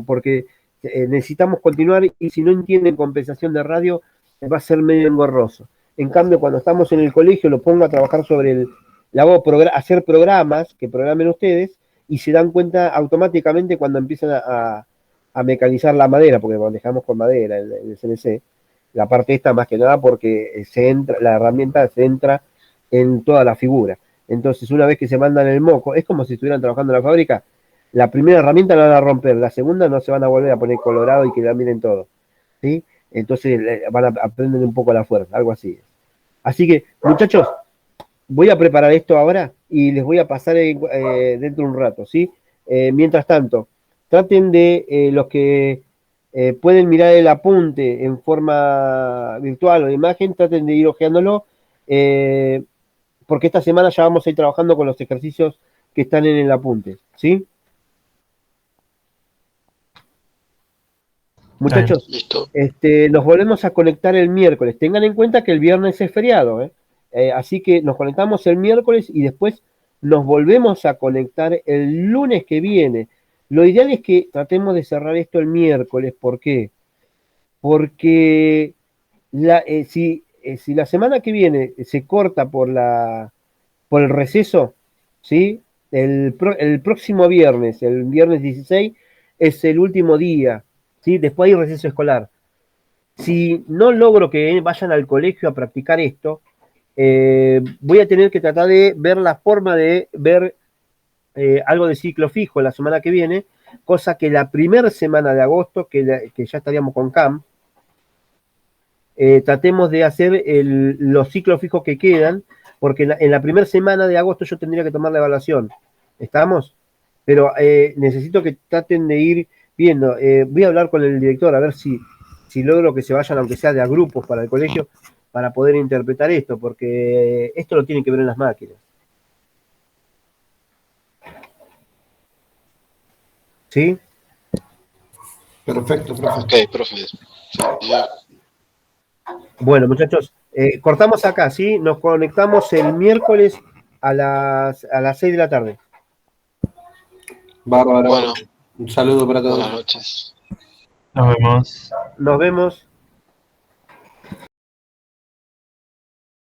porque necesitamos continuar, y si no entienden compensación de radio va a ser medio engorroso. En cambio, cuando estamos en el colegio lo pongo a trabajar sobre le hago hacer programas que programen ustedes y se dan cuenta automáticamente cuando empiezan a a mecanizar la madera, porque manejamos con madera en el CNC, la parte esta más que nada porque la herramienta se entra en toda la figura. Entonces, una vez que se mandan el moco, es como si estuvieran trabajando en la fábrica, la primera herramienta la van a romper, la segunda no se van a volver a poner colorado y que la miren todo, ¿sí? Entonces van a aprender un poco la fuerza, algo así. Así que, muchachos, voy a preparar esto ahora y les voy a pasar dentro de un rato, ¿sí? Mientras tanto, traten de los que pueden mirar el apunte en forma virtual o de imagen, traten de ir hojeándolo, porque esta semana ya vamos a ir trabajando con los ejercicios que están en el apunte, ¿sí? Muchachos, Listo. nos volvemos a conectar el miércoles. Tengan en cuenta que el viernes es feriado, así que nos conectamos el miércoles y después nos volvemos a conectar el lunes que viene. Lo ideal es que tratemos de cerrar esto el miércoles. ¿Por qué? Porque si la semana que viene se corta por el receso, ¿sí? El próximo viernes, el viernes 16, es el último día, ¿sí? Después hay receso escolar. Si no logro que vayan al colegio a practicar esto, voy a tener que tratar de ver la forma de ver algo de ciclo fijo la semana que viene, cosa que la primera semana de agosto, que ya estaríamos con CAM, tratemos de hacer los ciclos fijos que quedan, porque en la primera semana de agosto yo tendría que tomar la evaluación. ¿Estamos? Pero necesito que traten de ir viendo. Voy a hablar con el director a ver si logro que se vayan, aunque sea de a grupos para el colegio, para poder interpretar esto, porque esto lo tienen que ver en las máquinas. ¿Sí? Perfecto, profe. Ok, profe. Bueno, muchachos, cortamos acá, ¿sí? Nos conectamos el miércoles a las 6 de la tarde. Bárbaro. Bueno, Un saludo para todos. buenas noches. Nos vemos. Nos vemos.